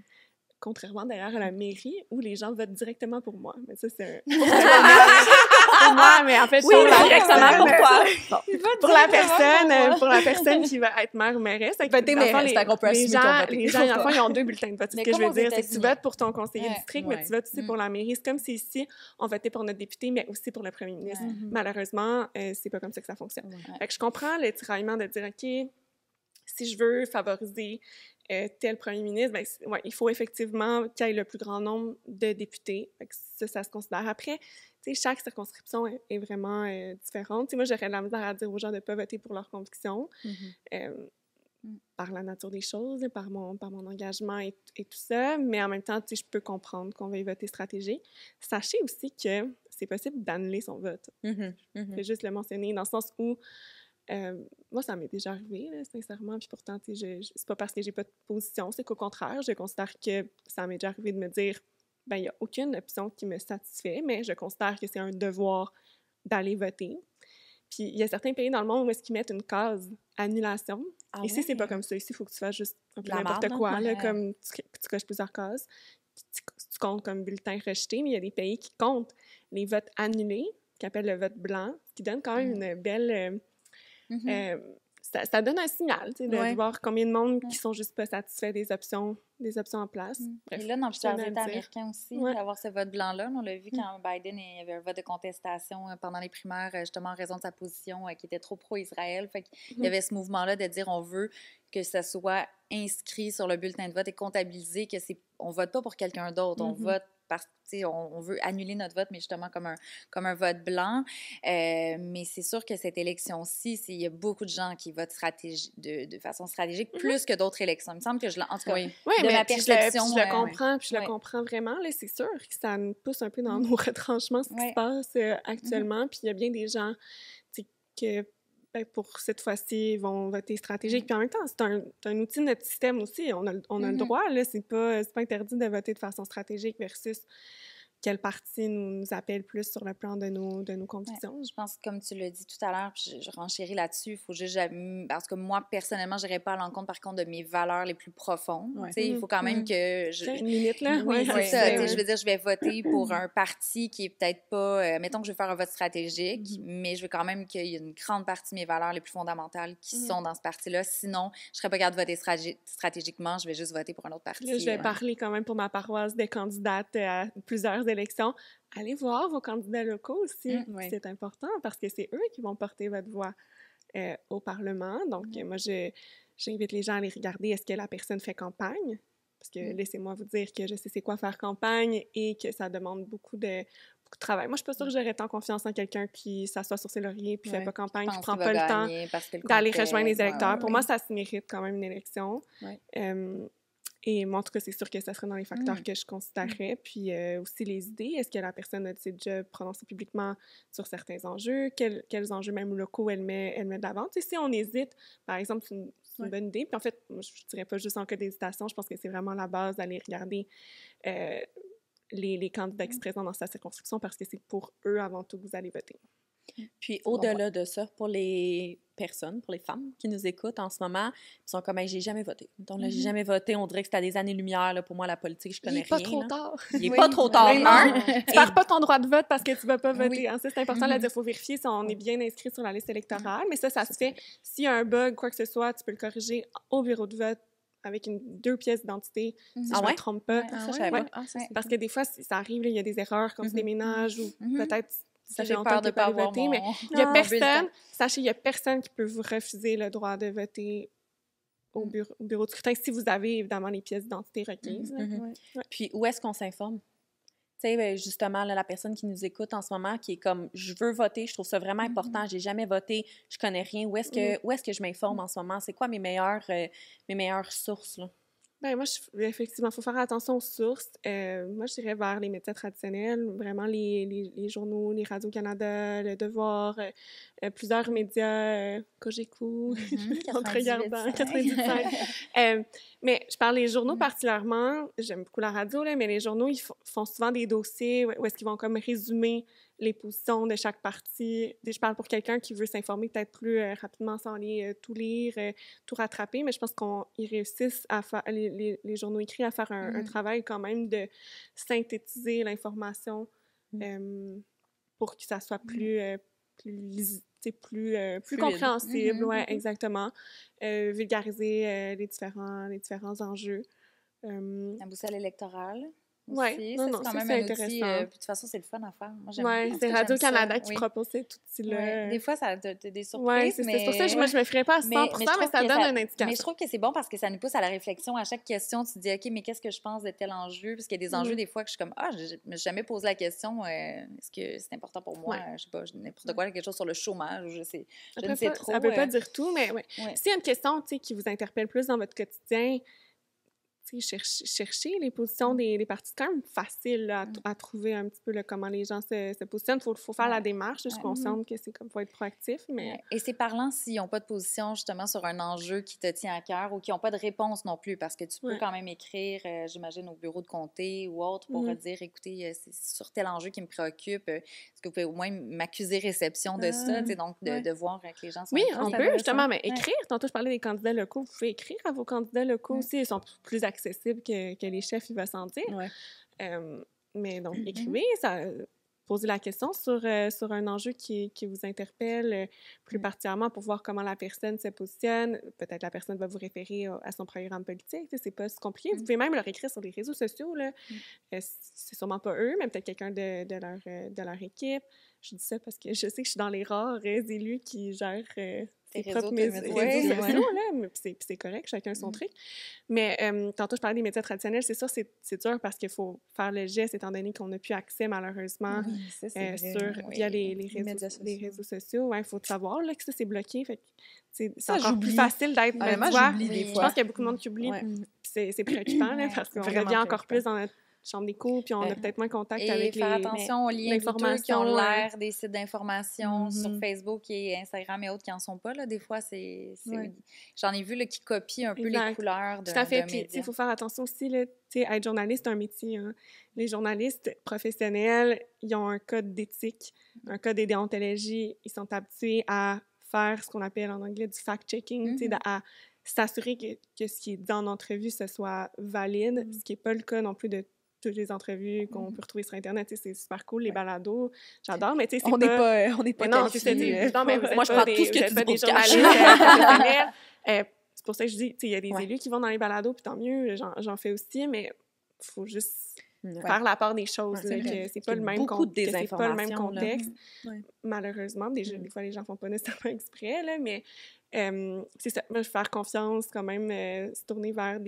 Contrairement d'ailleurs à la mairie où les gens votent directement pour moi. Mais ça, c'est pour moi, mais en fait, directement pour toi. Pour la personne qui va être maire ou mairesse. Voter mairesse, c'est qu'on peut assumer qu'on vote. Les gens, en fait, ils ont 2 bulletins de vote. Ce que je veux dire, c'est que tu votes pour ton conseiller de district, mais tu votes aussi pour la mairie. C'est comme si ici, on votait pour notre député, mais aussi pour le premier ministre. Malheureusement, c'est pas comme ça que ça fonctionne. Fait que je comprends le tiraillement de dire, OK, si je veux favoriser tel premier ministre, ben, ouais, il faut effectivement qu'il y ait le plus grand nombre de députés. Fait que ça se considère. Après, tu sais, chaque circonscription est vraiment différente. Tu sais, moi, j'aurais de la misère à dire aux gens de ne pas voter pour leurs convictions, par la nature des choses, par mon engagement et tout ça. Mais en même temps, tu sais, je peux comprendre qu'on veuille voter stratégique. Sachez aussi que c'est possible d'annuler son vote. Je vais juste le mentionner dans le sens où moi, ça m'est déjà arrivé, là, sincèrement, puis pourtant, tu sais, c'est pas parce que j'ai pas de position, c'est qu'au contraire, je considère que ça m'est déjà arrivé de me dire, ben il n'y a aucune option qui me satisfait, mais je considère que c'est un devoir d'aller voter. Puis il y a certains pays dans le monde où est-ce qu'ils mettent une case annulation. Ici, c'est pas comme ça. Ici, il faut que tu fasses juste un peu n'importe quoi, là, comme tu coches plusieurs cases, puis tu comptes comme bulletin rejeté, mais il y a des pays qui comptent les votes annulés, qui appellent le vote blanc, qui donne quand même une belle... ça donne un signal, tu sais, de voir combien de monde qui sont juste pas satisfaits des options en place. Bref, et là, dans plusieurs États américains aussi, d'avoir ce vote blanc-là, on l'a vu quand Biden, il y avait un vote de contestation pendant les primaires, justement en raison de sa position qui était trop pro-Israël. Fait qu'il y avait ce mouvement-là de dire on veut que ça soit inscrit sur le bulletin de vote et comptabilisé, que on vote pas pour quelqu'un d'autre, on vote parce que on veut annuler notre vote, mais justement comme un vote blanc. Mais c'est sûr que cette élection-ci, il y a beaucoup de gens qui votent de façon stratégique, plus que d'autres élections. Il me semble que en tout cas, de ma perception... je le comprends, puis je le comprends vraiment. Là, c'est sûr que ça nous pousse un peu dans nos retranchements, ce qui se passe actuellement. Puis il y a bien des gens que... pour cette fois-ci, ils vont voter stratégique. Puis en même temps, c'est un outil de notre système aussi. On a le droit, là. C'est pas interdit de voter de façon stratégique versus quel parti nous appelle plus sur le plan de nos convictions. Je pense que, comme tu l'as dit tout à l'heure, puis je renchéris là-dessus, il faut juste... Parce que moi, personnellement, je n'irais pas à l'encontre, par contre, de mes valeurs les plus profondes. Il faut quand même que... Une limite, là. Oui, c'est ça. Je veux dire, je vais voter pour un parti qui est peut-être pas... mettons que je vais faire un vote stratégique, mais je veux quand même qu'il y ait une grande partie de mes valeurs les plus fondamentales qui sont dans ce parti-là. Sinon, je ne serais pas capable de voter stratégiquement, je vais juste voter pour un autre parti. Là, je vais parler quand même pour ma paroisse des candidates à plusieurs élections. Allez voir vos candidats locaux aussi. C'est important parce que c'est eux qui vont porter votre voix au Parlement. Donc, moi, j'invite les gens à aller regarder est-ce que la personne fait campagne. Parce que laissez-moi vous dire que je sais c'est quoi faire campagne et que ça demande beaucoup de travail. Moi, je suis pas sûre que j'aurais tant confiance en quelqu'un qui s'assoit sur ses lauriers puis fait pas campagne, qui prend pas le temps d'aller rejoindre les électeurs. Pour moi, ça se mérite quand même une élection. Et moi, en tout cas, c'est sûr que ça serait dans les facteurs que je considérerais. Puis aussi les idées. Est-ce que la personne s'est déjà prononcée publiquement sur certains enjeux? Quels enjeux même locaux elle met de l'avant? Tu sais, si on hésite, par exemple, c'est une bonne idée. Puis en fait, moi, je ne dirais pas juste en cas d'hésitation. Je pense que c'est vraiment la base d'aller regarder les candidats qui se présentent dans sa circonscription parce que c'est pour eux avant tout que vous allez voter. Puis au-delà de ça, pour les personnes, pour les femmes qui nous écoutent en ce moment, qui sont comme « j'ai jamais voté ». Donc là, j'ai jamais voté, on dirait que c'est à des années-lumière. Là, pour moi, la politique, je connais rien. Il n'est pas trop tard. Il n'est pas trop tard. Tu perds pas ton droit de vote parce que tu ne vas pas voter. Hein, ça, c'est important de le dire. Il faut vérifier si on est bien inscrit sur la liste électorale. Mais ça se fait. S'il y a un bug, quoi que ce soit, tu peux le corriger au bureau de vote avec 2 pièces d'identité, si je ne me trompe pas. Ça, je savais pas. Parce que des fois, ça arrive, il y a des erreurs quand tu déménages ou peut-être... Ça fait longtemps que tu n'as pas voté, mais il n'y a personne, sachez, il n'y a personne qui peut vous refuser le droit de voter au bureau de scrutin si vous avez évidemment les pièces d'identité requises. Puis où est-ce qu'on s'informe? Tu sais, justement, là, la personne qui nous écoute en ce moment, qui est comme « je veux voter, je trouve ça vraiment important, j'ai jamais voté, je connais rien. Où est-ce que je m'informe en ce moment? C'est quoi mes meilleures sources, là? » Ben moi, effectivement, il faut faire attention aux sources. Moi, je dirais vers les médias traditionnels, vraiment les journaux, les Radio-Canada, Le Devoir, plusieurs médias, Cogeco, entre regardant, 98.5. Mais je parle des journaux particulièrement, j'aime beaucoup la radio, là, mais les journaux, ils font souvent des dossiers où est-ce qu'ils vont comme résumer les positions de chaque parti. Je parle pour quelqu'un qui veut s'informer peut-être plus rapidement sans aller tout lire, tout rattraper, mais je pense qu'ils réussissent à faire, les journaux écrits à faire un travail quand même de synthétiser l'information pour que ça soit plus compréhensible, exactement. Vulgariser les différents enjeux. La boussole électorale. Ouais. aussi. Non, Ça, non, c'est quand ça, même c'est un outil. intéressant. Puis de toute façon, c'est le fun à faire. Moi, j'aime Ouais, en tout c'est cas, j'aime Radio-Canada ça. qui Oui. propose cet outil-là. Ouais. Des fois, ça a des surprises, Ouais, c'est mais... pour ça que je me ferais pas à 100%, mais, je trouve ça que donne une Mais je indication. trouve que c'est bon parce que ça nous pousse à la réflexion. À chaque question, tu te dis, OK, mais qu'est-ce que je pense de tel enjeu? Parce qu'il y a des enjeux, des fois, que je suis comme, je me suis jamais posé la question, est-ce que c'est important pour moi? Je sais pas, n'importe quoi, quelque chose sur le chômage, je ne sais trop. Ça peut pas dire tout, mais Ouais. s'il y a une question, tu sais, qui vous interpelle plus dans votre quotidien, tu sais, chercher les positions des partis. C'est quand même facile là, à trouver un petit peu là, comment les gens se positionnent. Il faut faire la démarche. Je suis consciente que c'est comme, faut être proactif, mais... Et c'est parlant s'ils n'ont pas de position, justement, sur un enjeu qui te tient à cœur ou qui n'ont pas de réponse non plus, parce que tu peux quand même écrire, j'imagine, au bureau de comté ou autre pour dire, écoutez, c'est sur tel enjeu qui me préoccupe, est-ce que vous pouvez au moins m'accuser réception de ça, tu sais, donc de voir que les gens sont on peut, justement, mais écrire. Tantôt, je parlais des candidats locaux. Vous pouvez écrire à vos candidats locaux aussi. Ils sont plus accessibles que les chefs, il va s'en dire. Mais donc, écrivez, posez la question sur un enjeu qui vous interpelle plus particulièrement pour voir comment la personne se positionne. Peut-être la personne va vous référer à son programme politique. C'est pas si compliqué. Vous pouvez même leur écrire sur les réseaux sociaux. Là. C'est sûrement pas eux, mais peut-être quelqu'un de leur équipe. Je dis ça parce que je sais que je suis dans les rares élus qui gèrent ses propres réseaux sociaux, là, mais c'est correct, chacun son truc. Mais tantôt, je parlais des médias traditionnels, c'est sûr, c'est dur parce qu'il faut faire le geste, étant donné qu'on n'a plus accès, malheureusement, via les réseaux sociaux. Il faut savoir là, que ça, c'est bloqué. Fait que, c'est encore plus facile d'être... j'oublie des fois. Je pense qu'il y a beaucoup de monde qui oublie. C'est préoccupant, là, parce qu'on devient encore plus dans notre chambre d'écho, puis on a peut-être moins contact avec faire attention aux liens douteux qui ont l'air des sites d'information sur Facebook et Instagram et autres qui n'en sont pas. Là. Des fois, j'en ai vu là, qui copient un peu les couleurs de Tout à fait. Puis, il faut faire attention aussi, là, être journaliste, c'est un métier. Hein. Les journalistes professionnels, ils ont un code d'éthique, un code de déontologie. Ils sont habitués à faire ce qu'on appelle en anglais du fact-checking, à s'assurer que ce qui est dit en entrevue, ce soit valide, ce qui n'est pas le cas non plus de toutes les entrevues qu'on peut retrouver sur Internet. C'est super cool, les balados. J'adore, mais tu sais, c'est on n'est pas non, c'est ça. Non, mais moi, je prends tout ce que tu dis des journalistes professionnels. C'est pour ça que je dis, il y a des élus qui vont dans les balados, puis tant mieux, j'en fais aussi, mais il faut juste faire la part des choses, là, que c'est pas le même contexte. Malheureusement, des fois, les gens font pas nécessairement exprès, là, mais c'est ça, moi, faire confiance quand même, se tourner vers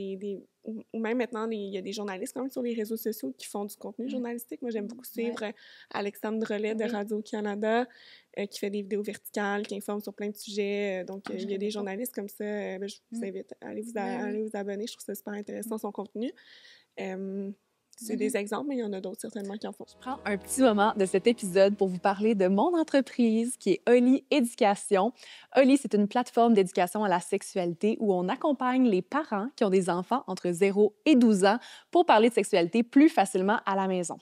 ou même maintenant, il y a des journalistes quand même sur les réseaux sociaux qui font du contenu journalistique. Moi, j'aime beaucoup suivre Alexandre Drolet de Radio-Canada, qui fait des vidéos verticales, qui informe sur plein de sujets. Donc, il y a des journalistes comme ça. Je vous invite à aller vous abonner. Je trouve ça super intéressant, son contenu. C'est des exemples, mais il y en a d'autres certainement qui en font. Je prends un petit moment de cet épisode pour vous parler de mon entreprise qui est Oli Éducation. Oli, c'est une plateforme d'éducation à la sexualité où on accompagne les parents qui ont des enfants entre 0 et 12 ans pour parler de sexualité plus facilement à la maison.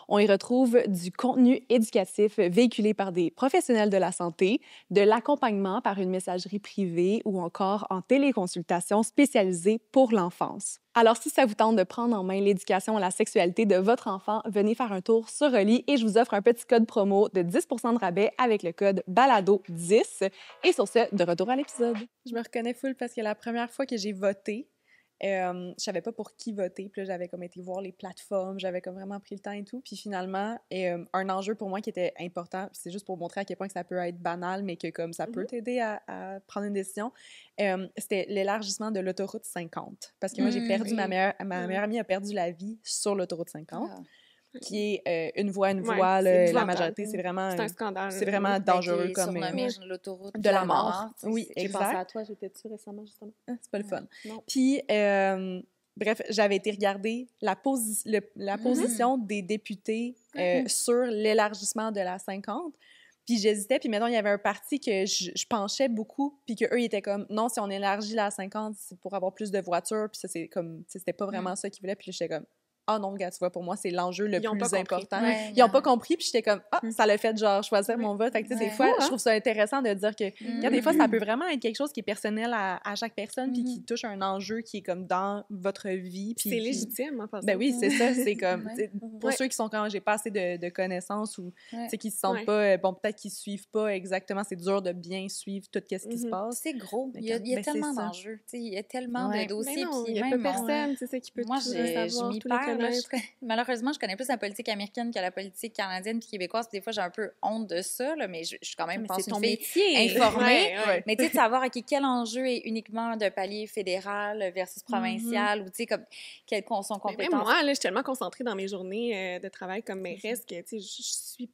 On y retrouve du contenu éducatif véhiculé par des professionnels de la santé, de l'accompagnement par une messagerie privée ou encore en téléconsultation spécialisée pour l'enfance. Alors, si ça vous tente de prendre en main l'éducation à la sexualité de votre enfant, venez faire un tour sur Oli et je vous offre un petit code promo de 10 % de rabais avec le code BALADO10. Et sur ce, de retour à l'épisode. Je me reconnais full parce que la première fois que j'ai voté, je savais pas pour qui voter. Puis là, j'avais comme été voir les plateformes, j'avais comme vraiment pris le temps et tout. Puis finalement, un enjeu pour moi qui était important, c'est juste pour montrer à quel point que ça peut être banal, mais que comme ça peut t'aider à prendre une décision, c'était l'élargissement de l'autoroute 50. Parce que moi, j'ai perdu ma meilleure amie a perdu la vie sur l'autoroute 50. Qui est une voie, la majorité, c'est vraiment... C'est un scandale. C'est vraiment dangereux comme... l'autoroute de la mort. Oui, j'ai exact. pensé à toi, j'étais dessus récemment, justement. C'est pas le fun. Puis, bref, j'avais été regarder la position des députés sur l'élargissement de la 50. Puis j'hésitais, puis maintenant il y avait un parti que je penchais beaucoup, puis qu'eux, ils étaient comme, non, si on élargit la 50, c'est pour avoir plus de voitures, puis ça, c'est comme, c'était pas vraiment ça qu'ils voulaient, puis j'étais comme... Ah non, regarde, tu vois, pour moi, c'est l'enjeu le plus important. Ils n'ont pas compris, puis j'étais comme, ça l'a fait, genre, choisir mon vote. Fait que, tu sais, des fois, je trouve ça intéressant de dire que, regarde, des fois, ça peut vraiment être quelque chose qui est personnel à chaque personne, puis qui touche un enjeu qui est comme dans votre vie. C'est légitime, en passant. Ben oui, c'est ça. C'est comme, pour ceux qui sont quand j'ai pas assez de connaissances ou, tu sais, qui se sentent pas, bon, peut-être qu'ils suivent pas exactement, c'est dur de bien suivre tout ce qui se passe. C'est gros. Il y a tellement d'enjeux, tu sais, il y a tellement de dossiers. Il y a pas personne, tu sais, qui peut tout savoir, tous les là, connaître. malheureusement, je connais plus la politique américaine que la politique canadienne puis québécoise. Puis des fois, j'ai un peu honte de ça, là, mais je suis quand même, Mais pense, c'est une ton fille métier. informée. Ouais. Mais tu sais, de savoir, OK, quel enjeu est uniquement de palier fédéral versus provincial, ou tu sais, comme, quelles sont Mais compétences. même moi, là, je suis tellement concentrée dans mes journées de travail comme mairesse que, tu sais,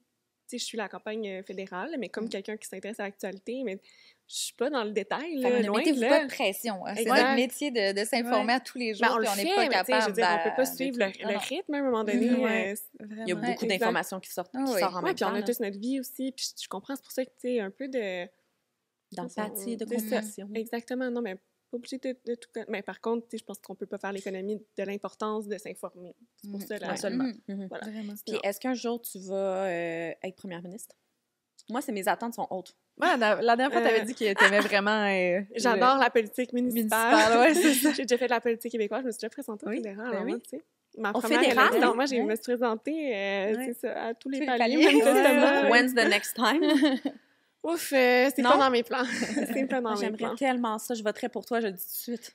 je suis la campagne fédérale, mais comme quelqu'un qui s'intéresse à l'actualité, mais je suis pas dans le détail, Fait que là, ne loin mettez-vous de pas là. de pression. Hein. C'est Exact. notre métier de s'informer à tous les jours, Ben, on puis le on fait, n'est pas mais tu sais, je capable veux dire, on peut pas de suivre tout. le Non. rythme à un moment donné. Ouais. Il y a beaucoup Exact. d'informations qui sortent, Ah qui oui. sortent en Ouais, même puis on temps. a là. tous notre vie aussi, puis je comprends, c'est pour ça que, tu sais, un peu D'empathie, de c'est ça. compassion. Exactement, non, mais pas obligé de tout connaître. Mais par contre, tu sais, je pense qu'on peut pas faire l'économie de l'importance de s'informer. C'est pour ça, là. Ouais, seulement. Mhm. Voilà. Vraiment. Puis est-ce qu'un jour, tu vas être première ministre? Moi, mes attentes sont hautes. Ouais, la dernière fois, t'avais dit que t'aimais vraiment... J'adore la politique municipale. municipale, ouais, c'est ça. J'ai déjà fait de la politique québécoise, je me suis déjà présentée au Oui, fédéral, ben alors, oui. tu sais. Ma Au première fédéral? élection, moi, je Ouais. me suis présentée Ouais. c'est ça, à tous les Tous les paliers, paliers. manifestement. Ouais. When's the next time? Ouf, c'est Non? pas dans mes plans. C'est pas dans mes J'aimerais plans. tellement ça. Je voterais pour toi, je le dis tout de suite.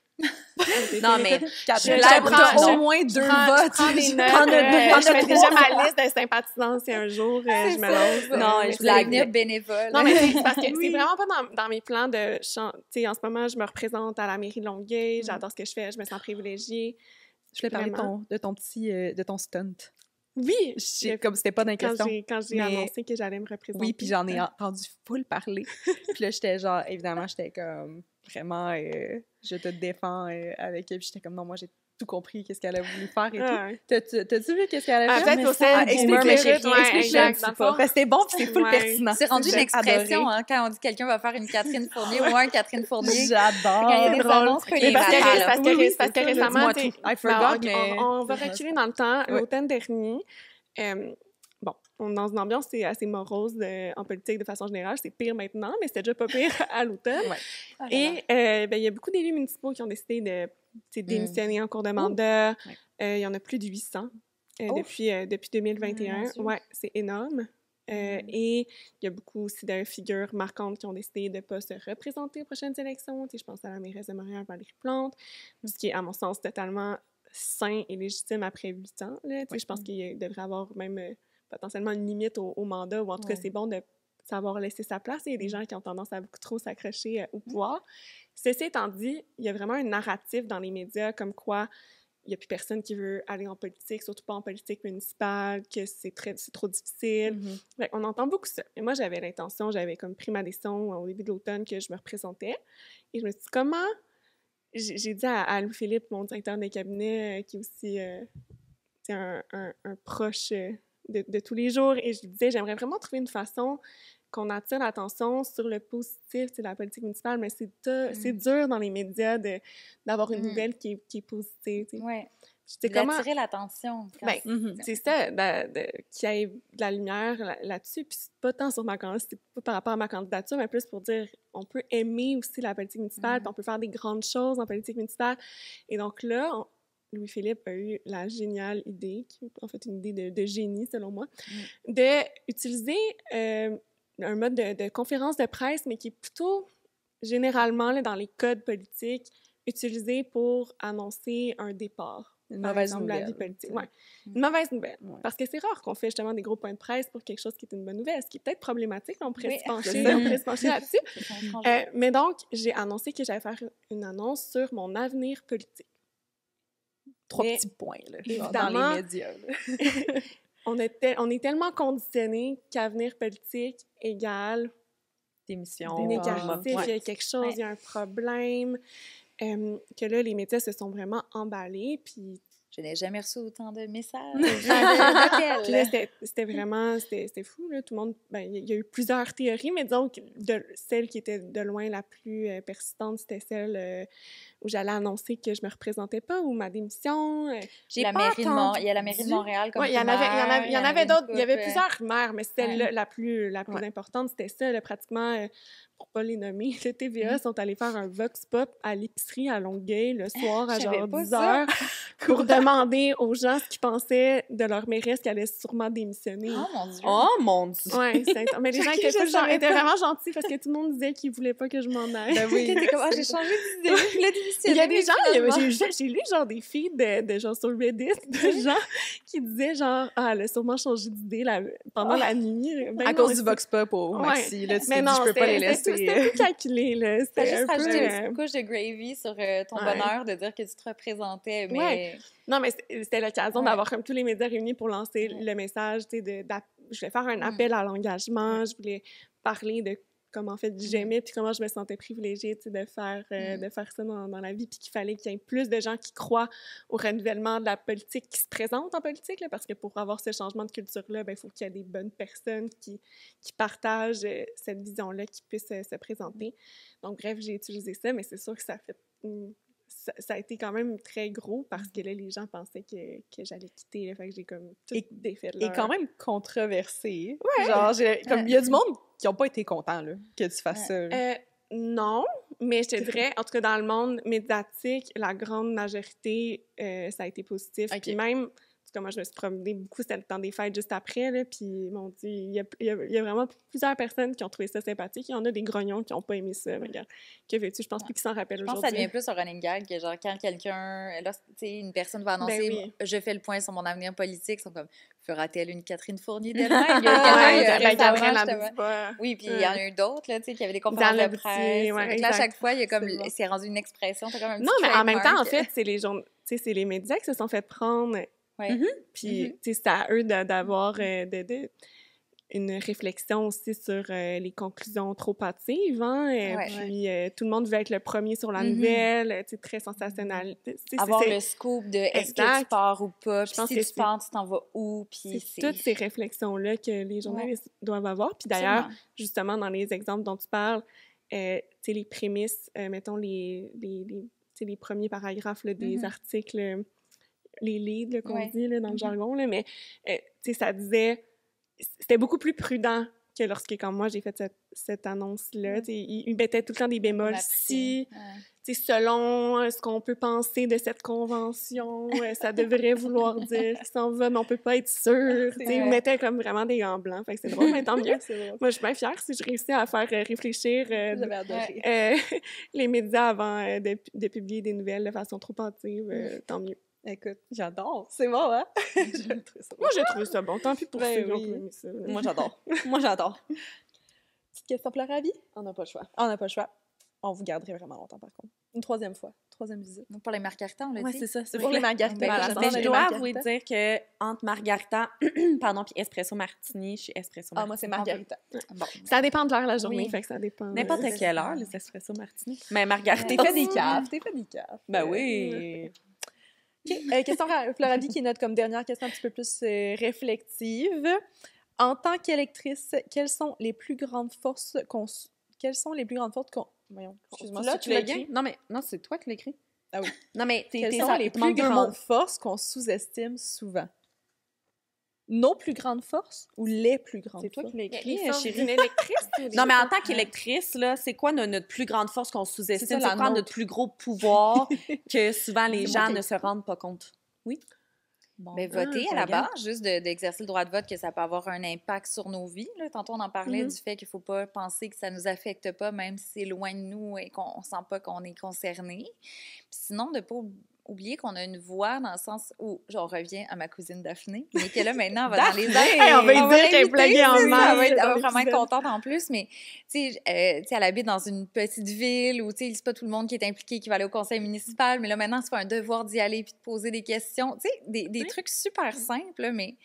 Non, mais Catherine, je t'as prends au moins 2 Je votes. prends des Prends notes. le- Je mets déjà ma liste de sympathisants si un jour je me lance. Non, mais je Vous allez blague. devenir bénévole. Non, mais c'est parce que Oui. c'est vraiment pas dans mes plans de... Tu sais, en ce moment, je me représente à la mairie de Longueuil. J'adore ce que je fais. Je me sens privilégiée. Je voulais parler Vraiment. de ton petit... de ton stunt. Oui! Comme c'était pas dans les Quand questions. j'ai Mais- annoncé que j'allais me représenter. Oui, puis j'en ai entendu full parler. Puis là, j'étais genre, évidemment, j'étais comme, vraiment, je te défends avec elle. Puis j'étais comme, non, moi, j'ai tout compris, qu'est-ce qu'elle a voulu faire et tout. Ouais. T'as-tu vu qu'est-ce qu'elle a Ah, fait? peut-être au Ah, sein du explique-le, boomer, chérie, ouais, explique-le exact, un petit dans le peu. fond. Parce que c'est bon, puis c'est full Ouais. pertinent. C'est rendu une J'ai expression, adoré. hein, quand on dit que quelqu'un va faire une Catherine Fournier ou un Catherine Fournier. J'adore. Quand il y a des drôle. annonces Mais Mais parce que, attends, là. parce que, Oui, oui, parce que c'est ça, récemment, dis-moi t'sais, tout. I forgot, ben, mais... on va reculer dans le temps. Ouais. L'automne dernier, bon, on est dans une ambiance assez morose en politique de façon générale. C'est pire maintenant, mais c'était déjà pas pire à l'automne. Ouais. Ah, Et il y a beaucoup d'élus municipaux qui ont décidé de démissionner en cours de mandat. Ouais. Il y en a plus de 800 Oh. depuis 2021. Mon Dieu. Ouais, c'est énorme. Et il y a beaucoup aussi de figures marquantes qui ont décidé de ne pas se représenter aux prochaines élections. Je pense à la mairesse de Montréal, Valérie Plante, ce qui est, à mon sens, totalement sain et légitime après 8 ans. Là. Je pense qu'il devrait y avoir même potentiellement une limite au mandat, ou en tout cas, c'est bon de savoir laisser sa place. Il y a des gens qui ont tendance à beaucoup trop s'accrocher au pouvoir. Ceci étant dit, il y a vraiment un narratif dans les médias comme quoi il n'y a plus personne qui veut aller en politique, surtout pas en politique municipale, que c'est trop difficile. Fait on entend beaucoup ça. Et moi, j'avais comme pris ma décision au début de l'automne que je me représentais. Et je me suis dit, comment... J'ai dit à Louis-Philippe, mon directeur de cabinet, qui est aussi un proche de tous les jours, et je lui disais, j'aimerais vraiment trouver une façon qu'on attire l'attention sur le positif de la politique municipale, mais c'est dur dans les médias d'avoir une nouvelle qui est positive. Ouais. Comment D'attirer l'attention. Ben, c'est ça, qu'il y ait de la lumière là-dessus. Puis c'est pas tant sur c'est pas par rapport à ma candidature, mais plus pour dire on peut aimer aussi la politique municipale, puis on peut faire des grandes choses en politique municipale. Et donc là, Louis-Philippe a eu la géniale idée, qui est en fait une idée de génie selon moi, d'utiliser un mode de conférence de presse, mais qui est plutôt généralement là, dans les codes politiques utilisé pour annoncer un départ. Une par mauvaise exemple, nouvelle. la vie politique. Ouais. Une mauvaise nouvelle. Ouais. Parce que c'est rare qu'on fait justement des gros points de presse pour quelque chose qui est une bonne nouvelle, ce qui est peut-être problématique. On pourrait se pencher là-dessus. Mais donc, j'ai annoncé que j'allais faire une annonce sur mon avenir politique. 3 petits points, là, évidemment, dans les médias. on est tellement conditionnés qu'avenir politique égale Démission. négatif, il y a quelque chose, il y a un problème. Que là, les médias se sont vraiment emballés, puis... Je n'ai jamais reçu autant de messages. Puis là, c'était fou, là, tout le monde... Ben, il y a eu plusieurs théories, mais disons que celle qui était de loin la plus persistante, c'était celle où j'allais annoncer que je me représentais pas, ou ma démission. Il y a la mairie de Montréal comme Oui, il y en avait d'autres, il y avait plusieurs rumeurs, mais celle-là, la plus importante, c'était ça, là, pratiquement... pour pas les nommer, le TVA sont allés faire un vox pop à l'épicerie à Longueuil le soir à genre 10 heures pour demander aux gens ce qu'ils pensaient de leur mairesse qui allait sûrement démissionner. Oh mon Dieu! Oh mon Dieu! Ouais, mais les gens étaient vraiment gentils parce que tout le monde disait qu'ils voulaient pas que je m'en aille. Ben oui. T'étais comme, j'ai changé d'idée, je voulais démissionner. Il y a des gens, finalement. j'ai lu genre des feeds de genre sur Reddit, de gens qui disaient genre, elle a sûrement changé d'idée pendant la nuit. Ben À non, cause du vox pop au Ouais. Maxi, là, tu Mais t'es dit, non, je peux pas les c'était laisser. tout calculé, là. T'as C'était juste un peu... rajouté une petite couche de gravy sur ton Ouais. bonheur de dire que tu te représentais, mais... Ouais. Non, mais c'était l'occasion Ouais. d'avoir comme tous les médias réunis pour lancer Ouais. le message, tu sais, je voulais faire un appel à l'engagement, je voulais parler de comment, en fait, j'aimais puis comment je me sentais privilégiée, tu sais, de faire ça dans la vie, puis qu'il fallait qu'il y ait plus de gens qui croient au renouvellement de la politique, qui se présentent en politique, là, parce que pour avoir ce changement de culture-là, ben, il faut qu'il y ait des bonnes personnes qui partagent cette vision-là, qui puissent se présenter. Donc, bref, j'ai utilisé ça, mais c'est sûr que ça fait... Ça a été quand même très gros parce que là, les gens pensaient que j'allais quitter. Là, fait que j'ai comme tout défait de Et leur... quand même controversé. Ouais. Genre, il y a du monde qui n'ont pas été contents là, que tu fasses ça. là. Non, mais je te dirais, en tout cas, dans le monde médiatique, la grande majorité, ça a été positif. Ok. Puis même, en tout cas, moi, je me suis promenée beaucoup, c'était le temps des fêtes juste après, là, puis mon Dieu, il y a vraiment plusieurs personnes qui ont trouvé ça sympathique. Il y en a des grognons qui n'ont pas aimé ça. Mais regarde, que veux-tu? Je pense plus qu'ils s'en rappellent Je pense aujourd'hui. que ça devient plus un running gag que genre quand quelqu'un, là, tu sais, une personne va annoncer Ben oui. je fais le point sur mon avenir politique, ils sont comme fera-t-elle une Catherine Fournier d'elle-même? Il y Ouais, a la récemment, Gabrielle j'étais Abdou, pas... oui, puis il y en a eu d'autres, là, tu sais, qui avaient des conférences Dans de le presse. petit, ouais, Fait que là, à exact. chaque fois, il y a comme, C'est bon. c'est rendu une expression, t'as comme un petit Non, mais en même temps, en trademark. fait, c'est les journaux, tu sais, c'est les médias qui se sont fait prendre. Ouais. Puis, tu sais, c'est à eux d'avoir une réflexion aussi sur les conclusions trop hâtives, hein? Ouais. Puis, tout le monde veut être le premier sur la nouvelle, tu sais, très sensationnel. Tu sais, Avoir le scoop de est-ce que tu Exact. pars ou pas, puis pense si que tu pars, tu t'en vas où, puis c'est toutes ces réflexions-là que les journalistes doivent avoir. Puis d'ailleurs, Absolument. justement, dans les exemples dont tu parles, tu sais, les prémices, mettons tu sais, les premiers paragraphes là, des articles, les leads là, qu'on dit là, dans le jargon, là, mais tu sais, ça disait... C'était beaucoup plus prudent que lorsque, comme moi, j'ai fait cette annonce-là. Tu sais, ils mettaient tout le temps des bémols. Si, tu sais, selon ce qu'on peut penser de cette convention, ça devrait vouloir dire qu'il s'en va, mais on peut pas être sûr. Tu sais, ils mettaient comme vraiment des gants blancs. Fait que c'est drôle, mais tant mieux. Moi, je suis bien fière si je réussis à faire réfléchir J'avais adoré. les médias avant de publier des nouvelles de façon trop hâtive. Tant mieux. Écoute, j'adore. C'est bon, hein? Moi, j'ai trouvé ça bon. Tant pis pour Ben ceux qui ont oui. pas aimé ça. là. Moi, j'adore. Moi, j'adore. Petite question pour la vie? On n'a pas le choix. On n'a pas le choix. On vous garderait vraiment longtemps, par contre. Une troisième fois. Troisième visite. Donc, pour les Margarita, on l'a Ouais, dit. c'est ça. C'est Pour les Margarita. Ben, Voilà, j'adore Mais j'adore je les dois Margarita. vous dire que entre Margarita, pardon, puis espresso martini, je suis espresso martini. Ah, moi, c'est Margarita. Bon. Ça dépend de l'heure de la journée, Oui. fait que ça dépend. N'importe c'est quelle ça. heure, les espresso martini. Mais Margarita, T'es fait des caves. T'es fait des caves. Ben oui. OK. Question à Floralie, qui est notre comme dernière question un petit peu plus réflexive. En tant qu'électrice, quelles sont les plus grandes forces qu'on... Voyons, excuse-moi, Là, c'est tu l'as l'as écrit? Non, mais non, c'est toi qui l'as écrit. Ah oui. Non, mais Quelles sont les plus grandes forces qu'on sous-estime souvent? Nos plus grandes forces ou les plus grandes C'est toi forces? qui l'as Les écrit, forces chérie. d'une électrice? ou des Non, mais en forces- tant qu'électrice, là, c'est quoi notre plus grande force qu'on C'est sous-estime? ça, C'est la quoi nôtre. notre plus gros pouvoir que souvent les C'est gens moi qui ne se rendent pas compte? Bon. Ben, voter à la regarde. base, juste d'exercer le droit de vote, que ça peut avoir un impact sur nos vies. Là. Tantôt, on en parlait du fait qu'il ne faut pas penser que ça ne nous affecte pas, même si c'est loin de nous et qu'on ne sent pas qu'on est concerné. Puis sinon, de ne pas oublier qu'on a une voix dans le sens où, genre, on revient à ma cousine Daphné, mais qui est là maintenant, va dans les airs. Hey, on va lui dire qu'elle est l'inviter, pluguée en c'est ça, masse Elle va être dans vraiment l'épisode. contente en plus, mais tu sais, elle habite dans une petite ville où, tu sais, c'est pas tout le monde qui est impliqué, qui va aller au conseil municipal, mais là, maintenant, c'est pas un devoir d'y aller puis de poser des questions. Tu sais, des trucs super simples, là, mais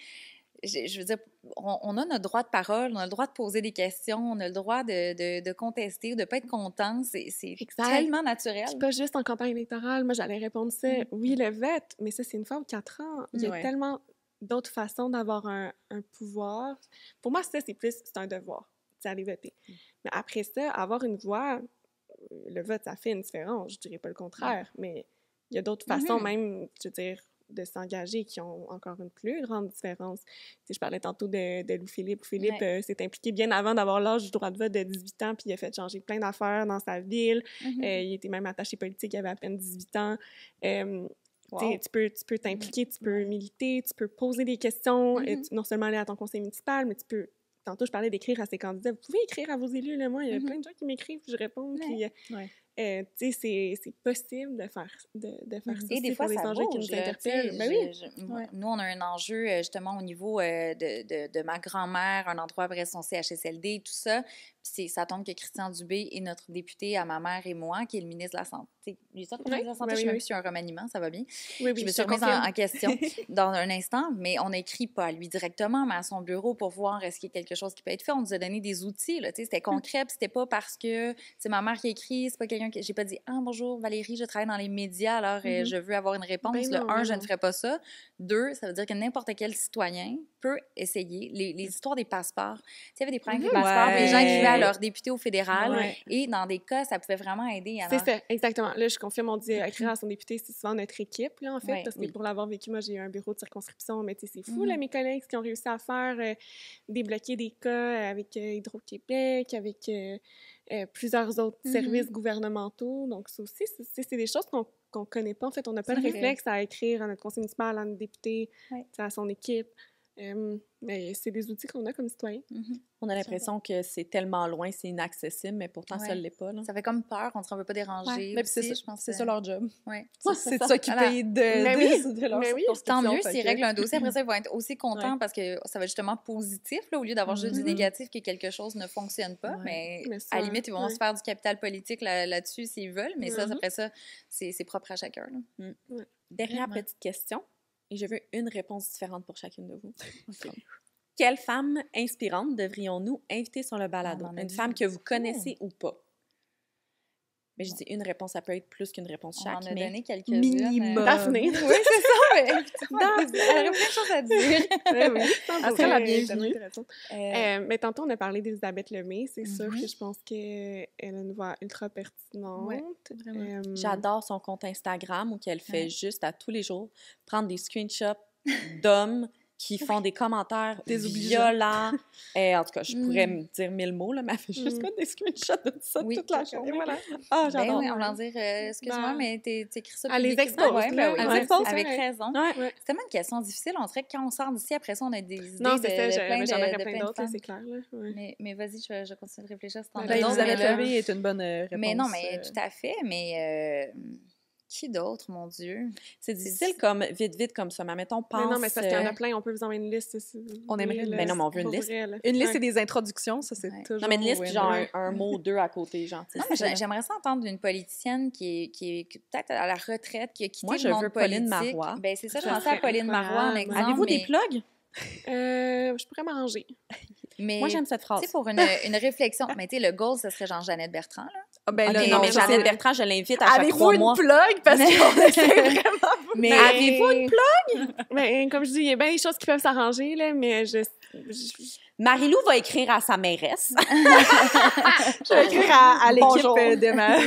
je veux dire, on a notre droit de parole, on a le droit de poser des questions, on a le droit de contester ou de pas être content. C'est Exact. tellement naturel. Puis pas juste en campagne électorale. Moi, j'allais répondre ça. Oui, le vote, mais ça, c'est une fois ou 4 ans. Il y a Ouais. tellement d'autres façons d'avoir un pouvoir. Pour moi, ça, c'est un devoir, c'est aller voter. Mais après ça, avoir une voix, le vote, ça fait une différence. Je dirais pas le contraire, mais il y a d'autres façons, même, je veux dire, de s'engager qui ont encore une plus grande différence. Tu sais, je parlais tantôt de Louis-Philippe. Louis-Philippe s'est impliqué bien avant d'avoir l'âge du droit de vote de 18 ans, puis il a fait changer plein d'affaires dans sa ville. Il était même attaché politique, il avait à peine 18 ans. Tu sais, tu peux t'impliquer, tu peux militer, tu peux poser des questions, non seulement aller à ton conseil municipal, mais tu peux... Tantôt, je parlais d'écrire à ses candidats. Vous pouvez écrire à vos élus, là. Moi, il y a plein de gens qui m'écrivent, puis je réponds. Puis, tu sais, c'est possible de faire ça Et des aussi fois, pour des ça enjeux qui bouge, nous là, interpellent. tu sais, Ben oui. Nous, on a un enjeu, justement, au niveau de ma grand-mère, un endroit après son CHSLD et tout ça. Puis ça tombe que Christian Dubé est notre député à ma mère et moi, qui est le ministre de la Santé. Il est ministre de la Santé, je sais même plus si c'est un remaniement, ça va bien. Oui, Je me je suis te remise confirme. en question dans un instant, mais on n'écrit pas à lui directement, mais à son bureau pour voir est-ce qu'il y a quelque chose qui peut être fait. On nous a donné des outils, là, tu sais, c'était concret, puis c'était pas parce que c'est ma mère qui a écrit, c'est pas quelqu'un que... J'ai pas dit « Ah, bonjour Valérie, je travaille dans les médias, alors je veux avoir une réponse. Ben non, Un, ben je ne non. ferai pas ça. 2, ça veut dire que n'importe quel citoyen peut essayer. Les histoires des passeports, tu sais, il y avait des problèmes avec les passeports, puis les gens écrivaient à leur député au fédéral, Ouais. et dans des cas, ça pouvait vraiment aider. C'est ça, exactement. Là, je confirme, on dit écrire à son député, c'est souvent notre équipe, là, en fait, Ouais, parce que oui. pour l'avoir vécu, moi, j'ai eu un bureau de circonscription, mais tu sais, c'est fou, là, mes collègues, ce qu'ils ont réussi à faire, débloquer des cas avec Hydro-Québec, avec plusieurs autres services gouvernementaux. Donc, ça aussi, c'est des choses qu'on connaît pas. En fait, on n'a pas le C'est vrai. réflexe à écrire à notre conseil municipal, à notre député, Ouais. à son équipe. Mais c'est des outils qu'on a comme citoyens. On a l'impression que c'est tellement loin, c'est inaccessible, mais pourtant, ça Ouais. ne l'est pas. Là. Ça fait comme peur, on ne veut pas déranger. Ouais, mais puis aussi, c'est je pense c'est que- ça leur job. Ouais. C'est de ça. s'occuper de Mais de leur mais oui, circonscription, Tant mieux fait s'ils que- règlent un dossier. Après ça, ils vont être aussi contents Ouais. parce que ça va être justement positif, là, au lieu d'avoir juste du Mhm. négatif que quelque chose ne fonctionne pas. Ouais. Mais Mais ça, à la limite, ils vont ouais. se faire du capital politique là-dessus s'ils veulent. Mais ça, Mhm. après ça, c'est propre à chacun. Là. Dernière Vraiment. petite question, et je veux une réponse différente pour chacune de vous. Quelle femme inspirante devrions-nous inviter sur le balado? On en a Une dit femme que vous beaucoup. connaissez ou pas? Mais je dis une réponse, ça peut être plus qu'une réponse On en chaque, a mais donné quelques-unes. Minimum. Daphné. Oui, c'est ça. Mais, elle aurait plein de choses à dire. Ben oui, Elle serait la bienvenue. tellement intéressante. Mais tantôt, on a parlé d'Elisabeth Lemay. C'est sûr que je pense qu'elle a une voix ultra pertinente. Ouais, vraiment. j'adore son compte Instagram où qu'elle fait Ouais. juste à tous les jours prendre des screenshots d'hommes qui font des commentaires Désobligeants. violents. En tout cas, je pourrais me dire 1000 mots, là, mais elle fait juste mettre des screenshots de ça Oui. toute la journée. Et voilà. Ah, Ben j'adore. oui, on va dire, excuse-moi, Ben, mais t'écris ça elle les publiquement. expose, Ouais, là, ben oui, elle ouais, expose, avec c'est vrai. raison. Ouais. C'est tellement une question difficile. On dirait que quand on sort d'ici, après ça, on a des idées Non, de c'est ça, plein j'en aurais de plein d'autres, femmes. c'est clair. Là. Ouais. Mais vas-y, je continue de réfléchir si t'en as Ben, d'autres. Elisabeth mais là- Lemay est une bonne réponse. Mais non, mais tout à fait. Mais qui d'autre, mon Dieu? C'est difficile comme vite comme ça. Mais mettons, pense... Mais non, mais c'est parce qu'il y en a plein, on peut vous envoyer une liste. On aimerait une Mais non, mais on veut une Pour liste. vrai, là. Une liste Ouais. et des introductions, ça c'est Ouais. toujours... Non, mais une liste, puis genre winner. un mot ou deux à côté, genre. tu sais, Non, mais c'est- j'aimerais ça entendre d'une politicienne qui est peut-être à la retraite, qui a quitté Moi, le je monde veux Pauline politique. Marois. Ben, c'est ça, je Ça pensais à serait Pauline Marois, en incroyable. exemple. Avez-vous mais, des plugs? Je pourrais m'arranger. mais, Moi, j'aime cette tu phrase. sais, pour une réflexion, mais tu sais, le goal, ce serait genre Jeannette Bertrand, là. Ah, ben là, Ok, non, mais ça, Jeannette c'est- Bertrand, je l'invite à chaque Avez-vous 3 une mois. plug? Parce qu'on essaie vraiment... Mais Avez-vous une plug? Ben, comme je dis, il y a bien des choses qui peuvent s'arranger, là, mais Marie-Lou va écrire à sa mairesse. Je vais écrire à l'équipe Bonjour. de ma...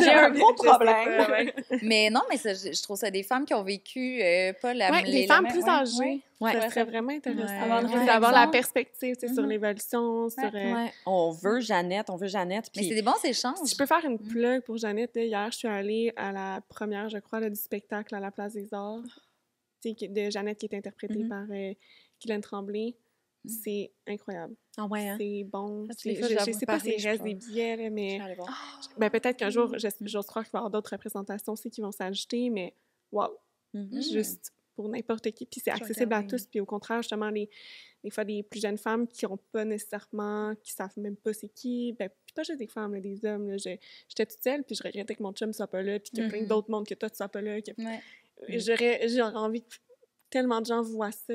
J'ai un gros je sais problème. pas, ouais. Mais non, mais ça, je trouve ça des femmes qui ont vécu pas la Ouais, des femmes plus âgées. Ouais. Ouais. Ça serait vraiment intéressant. Ouais. Avoir, Ouais. d'avoir la Exemple. perspective tu sais, sur Mhm. l'évolution, sur... Ouais. On veut Jeannette. Mais Puis c'est des bons échanges. Si je peux faire une plug pour Jeannette, là, hier, je suis allée à la première, je crois, là, du spectacle à la Place des Arts, tu sais, de Jeannette qui est interprétée Mhm. par Guylaine Tremblay. C'est incroyable. Ah ouais, hein? C'est bon. Ça, les fois, Je j'avoue, sais pas pareil, s'il je reste pense. des billets, là, Je mais vais aller voir. ben, peut-être qu'un jour, j'ose croire qu'il va y avoir d'autres représentations aussi qui vont s'ajouter, mais wow! Mhm. Juste pour n'importe qui. Puis c'est Je vais accessible à regarder. tous. Puis au contraire, justement, des fois, des plus jeunes femmes qui n'ont pas nécessairement, qui savent même pas c'est qui. Ben, puis pas juste des femmes, là, des hommes. Là. J'étais toute seule, puis je regrettais que mon chum soit pas là, puis qu'il y a plein Mhm. d'autres mondes que toi, tu sois pas là. Ouais. J'aurais envie que tellement de gens voient ça.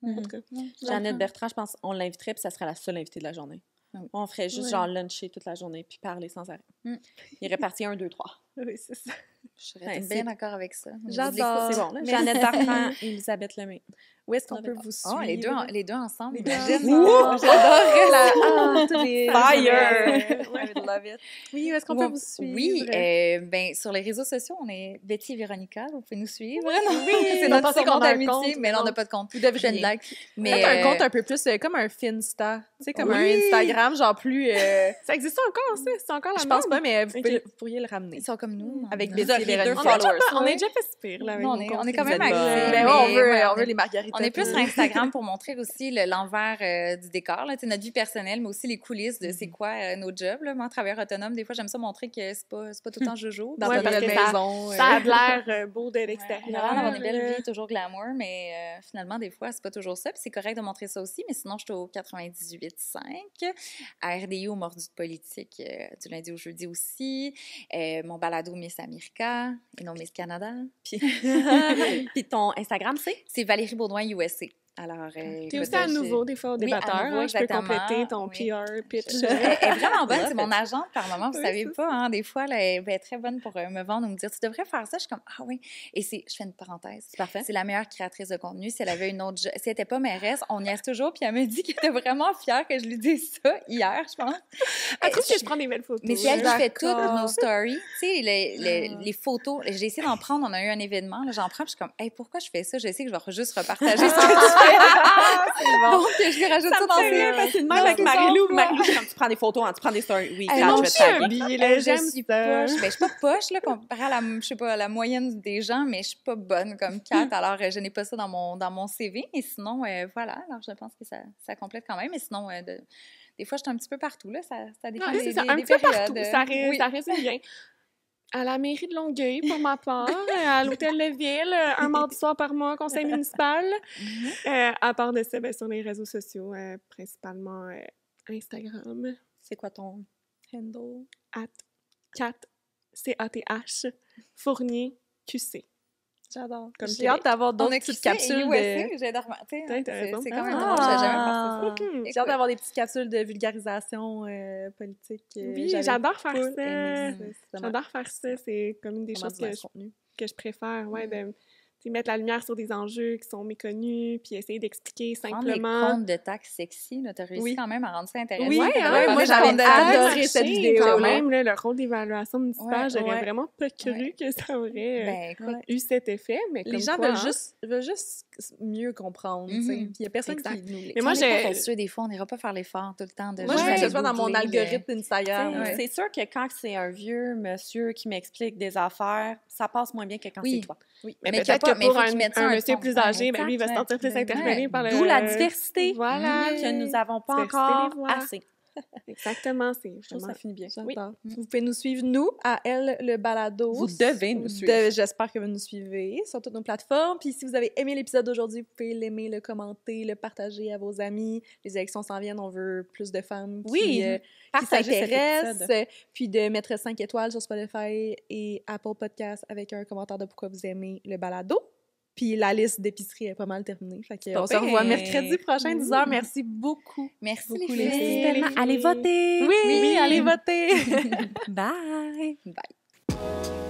En tout cas. Jeannette Bertrand, je pense qu'on l'inviterait, puis ça serait la seule invitée de la journée. Ah oui. On ferait juste Ouais. genre luncher toute la journée, puis parler sans arrêt. Mm. Il est réparti 1, 2, 3. Oui, c'est ça. Je serais Ouais, bien c'est- d'accord avec ça. J'adore. C'est bon, là. Mais- Jeannette Bertrand, Elisabeth Lemay. Où est-ce qu'on On peut avait- vous suivre? Oh, les deux ensemble. Les deux imagine. ensemble. J'adore la... Ah, tous les... Fire! I would love it. Oui, où est-ce qu'on peut vous suivre? Oui, ben, sur les réseaux sociaux, on est Betty et Véronica, vous pouvez nous suivre. Oui, c'est non, notre pas petit qu'on compte a un d'amitié, compte, mais là, on non. n'a pas de compte. Vous Je fais une devriez. blague. Mais, Faites un compte un peu plus comme un Finsta. Tu sais, comme un Oui. Instagram, genre plus... Ça existe encore, ça? C'est encore la je pense mode? pas, mais vous, Ok. vous pourriez le ramener. Ils sont comme nous. Avec On- Betty et Véronique. On est déjà pas si pire, là. avec Non, nos on est quand contenus. même Ben actifs. ouais, mais on veut, ouais, on veut les margaritas. On est plus sur Instagram pour montrer aussi l'envers du décor, là, notre vie personnelle, mais aussi les coulisses de c'est quoi nos jobs. Là. Moi, en travailleur autonome, des fois, j'aime ça montrer que c'est pas tout le temps jojo. Dans Ouais, ta parce belle que ça- maison. Ça a de l'air beau de On a l'extérieur. l'air d'avoir des belles vies, toujours glamour, mais finalement, des fois, c'est pas toujours ça. Puis c'est correct de montrer ça aussi, mais sinon, je suis au 98.5, à RDI au Mordu de politique, du lundi au jeudi aussi. Mon balado Miss America et non Miss Canada. Puis ton Instagram, C'est Valérie Baudouin USA. Alors, T'es aussi à nouveau, des fois, au Oui, débatteur. à nouveau, Hein, je peux exactement. compléter ton Oui. PR pitch. Elle est vraiment bonne, c'est Love mon it. agente par moment, vous Oui, savez c'est pas, hein, des fois, là, elle est très bonne pour me vendre ou me dire, tu devrais faire ça, je suis comme, ah oui, et je fais une parenthèse, c'est parfait. c'est la meilleure créatrice de contenu, si elle avait une autre, si elle était pas mairesse, on y reste toujours, puis elle me dit qu'elle était vraiment fière que je lui dise ça hier, je pense. Elle trouve que je prends des belles photos. Mais c'est elle qui fait toutes D'accord. nos stories. Tu sais, les photos. J'ai essayé d'en prendre. On a eu un événement. Là, j'en prends. Puis je suis comme, hey, pourquoi je fais ça? Je sais que je vais juste repartager ce que tu fais. Donc, je lui rajoute ça dans C'est facilement Non, avec c'est Marie-Lou. Marie-Lou, quand tu prends des photos, hein, tu prends des stories. Oui, Eh Kat, non, je vais je te suis un taguer. billet, là, Je j'aime suis ça. poche. Ben, je suis pas poche, là, comparé à je sais pas, à la moyenne des gens, mais je suis pas bonne comme Kat. Alors, je n'ai pas ça dans mon CV. Et sinon, voilà. Alors, je pense que ça complète quand même. Mais sinon, des fois, je suis un petit peu partout, là. Ça dépend Ouais, des, c'est ça, des, un des petit peu périodes. partout. Oui. Ça résume bien. À la mairie de Longueuil, pour ma part, à l'hôtel de ville, un mardi soir par mois, conseil municipal. À part de ça, ben, sur les réseaux sociaux, principalement Instagram, C'est quoi ton handle? @cat, C-A-T-H, Fournier, QC. J'adore. Comme J'ai Québec. hâte d'avoir On d'autres a petites capsules capsules USA, de... j'ai dormi. Tu sais, T'as intéressant. c'est quand même Ah. drôle, j'ai jamais pensé ça. J'ai hâte d'avoir des petites capsules de vulgarisation politique. Oui, J'avais j'adore faire full ça. aimé ça. J'adore faire ça. C'est comme une des Vraiment choses du nice contenu. que je préfère, ouais, de tu sais, mettre la lumière sur des enjeux qui sont méconnus, puis essayer d'expliquer Prendre les simplement. comptes de taxes sexy, tu as réussi Oui. quand même à rendre ça intéressant. Oui, Ouais, ouais, hein, moi, ça j'avais a adoré marché cette vidéo. quand Ouais. même, là, le rôle d'évaluation municipale, Ouais, j'aurais ouais. vraiment pas cru que ça aurait Ben, écoute, Ouais. eu cet effet, mais Les comme gens quoi, veulent, hein. veulent juste mieux comprendre, tu sais. Mhm. Puis il y a personne Exact. qui nous l'explique. Mais moi, on est j'ai- paresseux, des fois, on n'ira pas faire l'effort tout le temps de Moi, je juste veux que aller ce soit dans mon googler, algorithme Instagram. Ouais. C'est sûr que quand c'est un vieux monsieur qui m'explique des affaires, ça passe moins bien que quand Oui. c'est toi. Oui. Mais Mais qu'il y a peut-être pas- que mais pour faut qu'ils mettent ça un un monsieur ton. plus Ouais, âgé, ben lui, il va se exact, sentir plus ouais. interpellé par le... D'où la diversité Voilà. que nous n'avons pas Diversité encore des voix. assez. Exactement, c'est Je trouve que vraiment... ça finit bien. Oui. J'adore. Vous pouvez nous suivre, nous, à Elle, le balado. Vous devez nous Vous suivre. J'espère que vous nous suivez sur toutes nos plateformes. Puis si vous avez aimé l'épisode d'aujourd'hui, vous pouvez l'aimer, le commenter, le partager à vos amis. Les élections s'en viennent, on veut plus de femmes qui Partagez cet s'intéressent. épisode. Puis de mettre 5 étoiles sur Spotify et Apple Podcast avec un commentaire de pourquoi vous aimez le balado. Puis la liste d'épicerie est pas mal terminée. Fait que Pas on se revoit pire. mercredi prochain, 10h. Merci beaucoup. Merci Beaucoup, les les filles. filles. Allez voter! Oui, allez voter! Bye! Bye.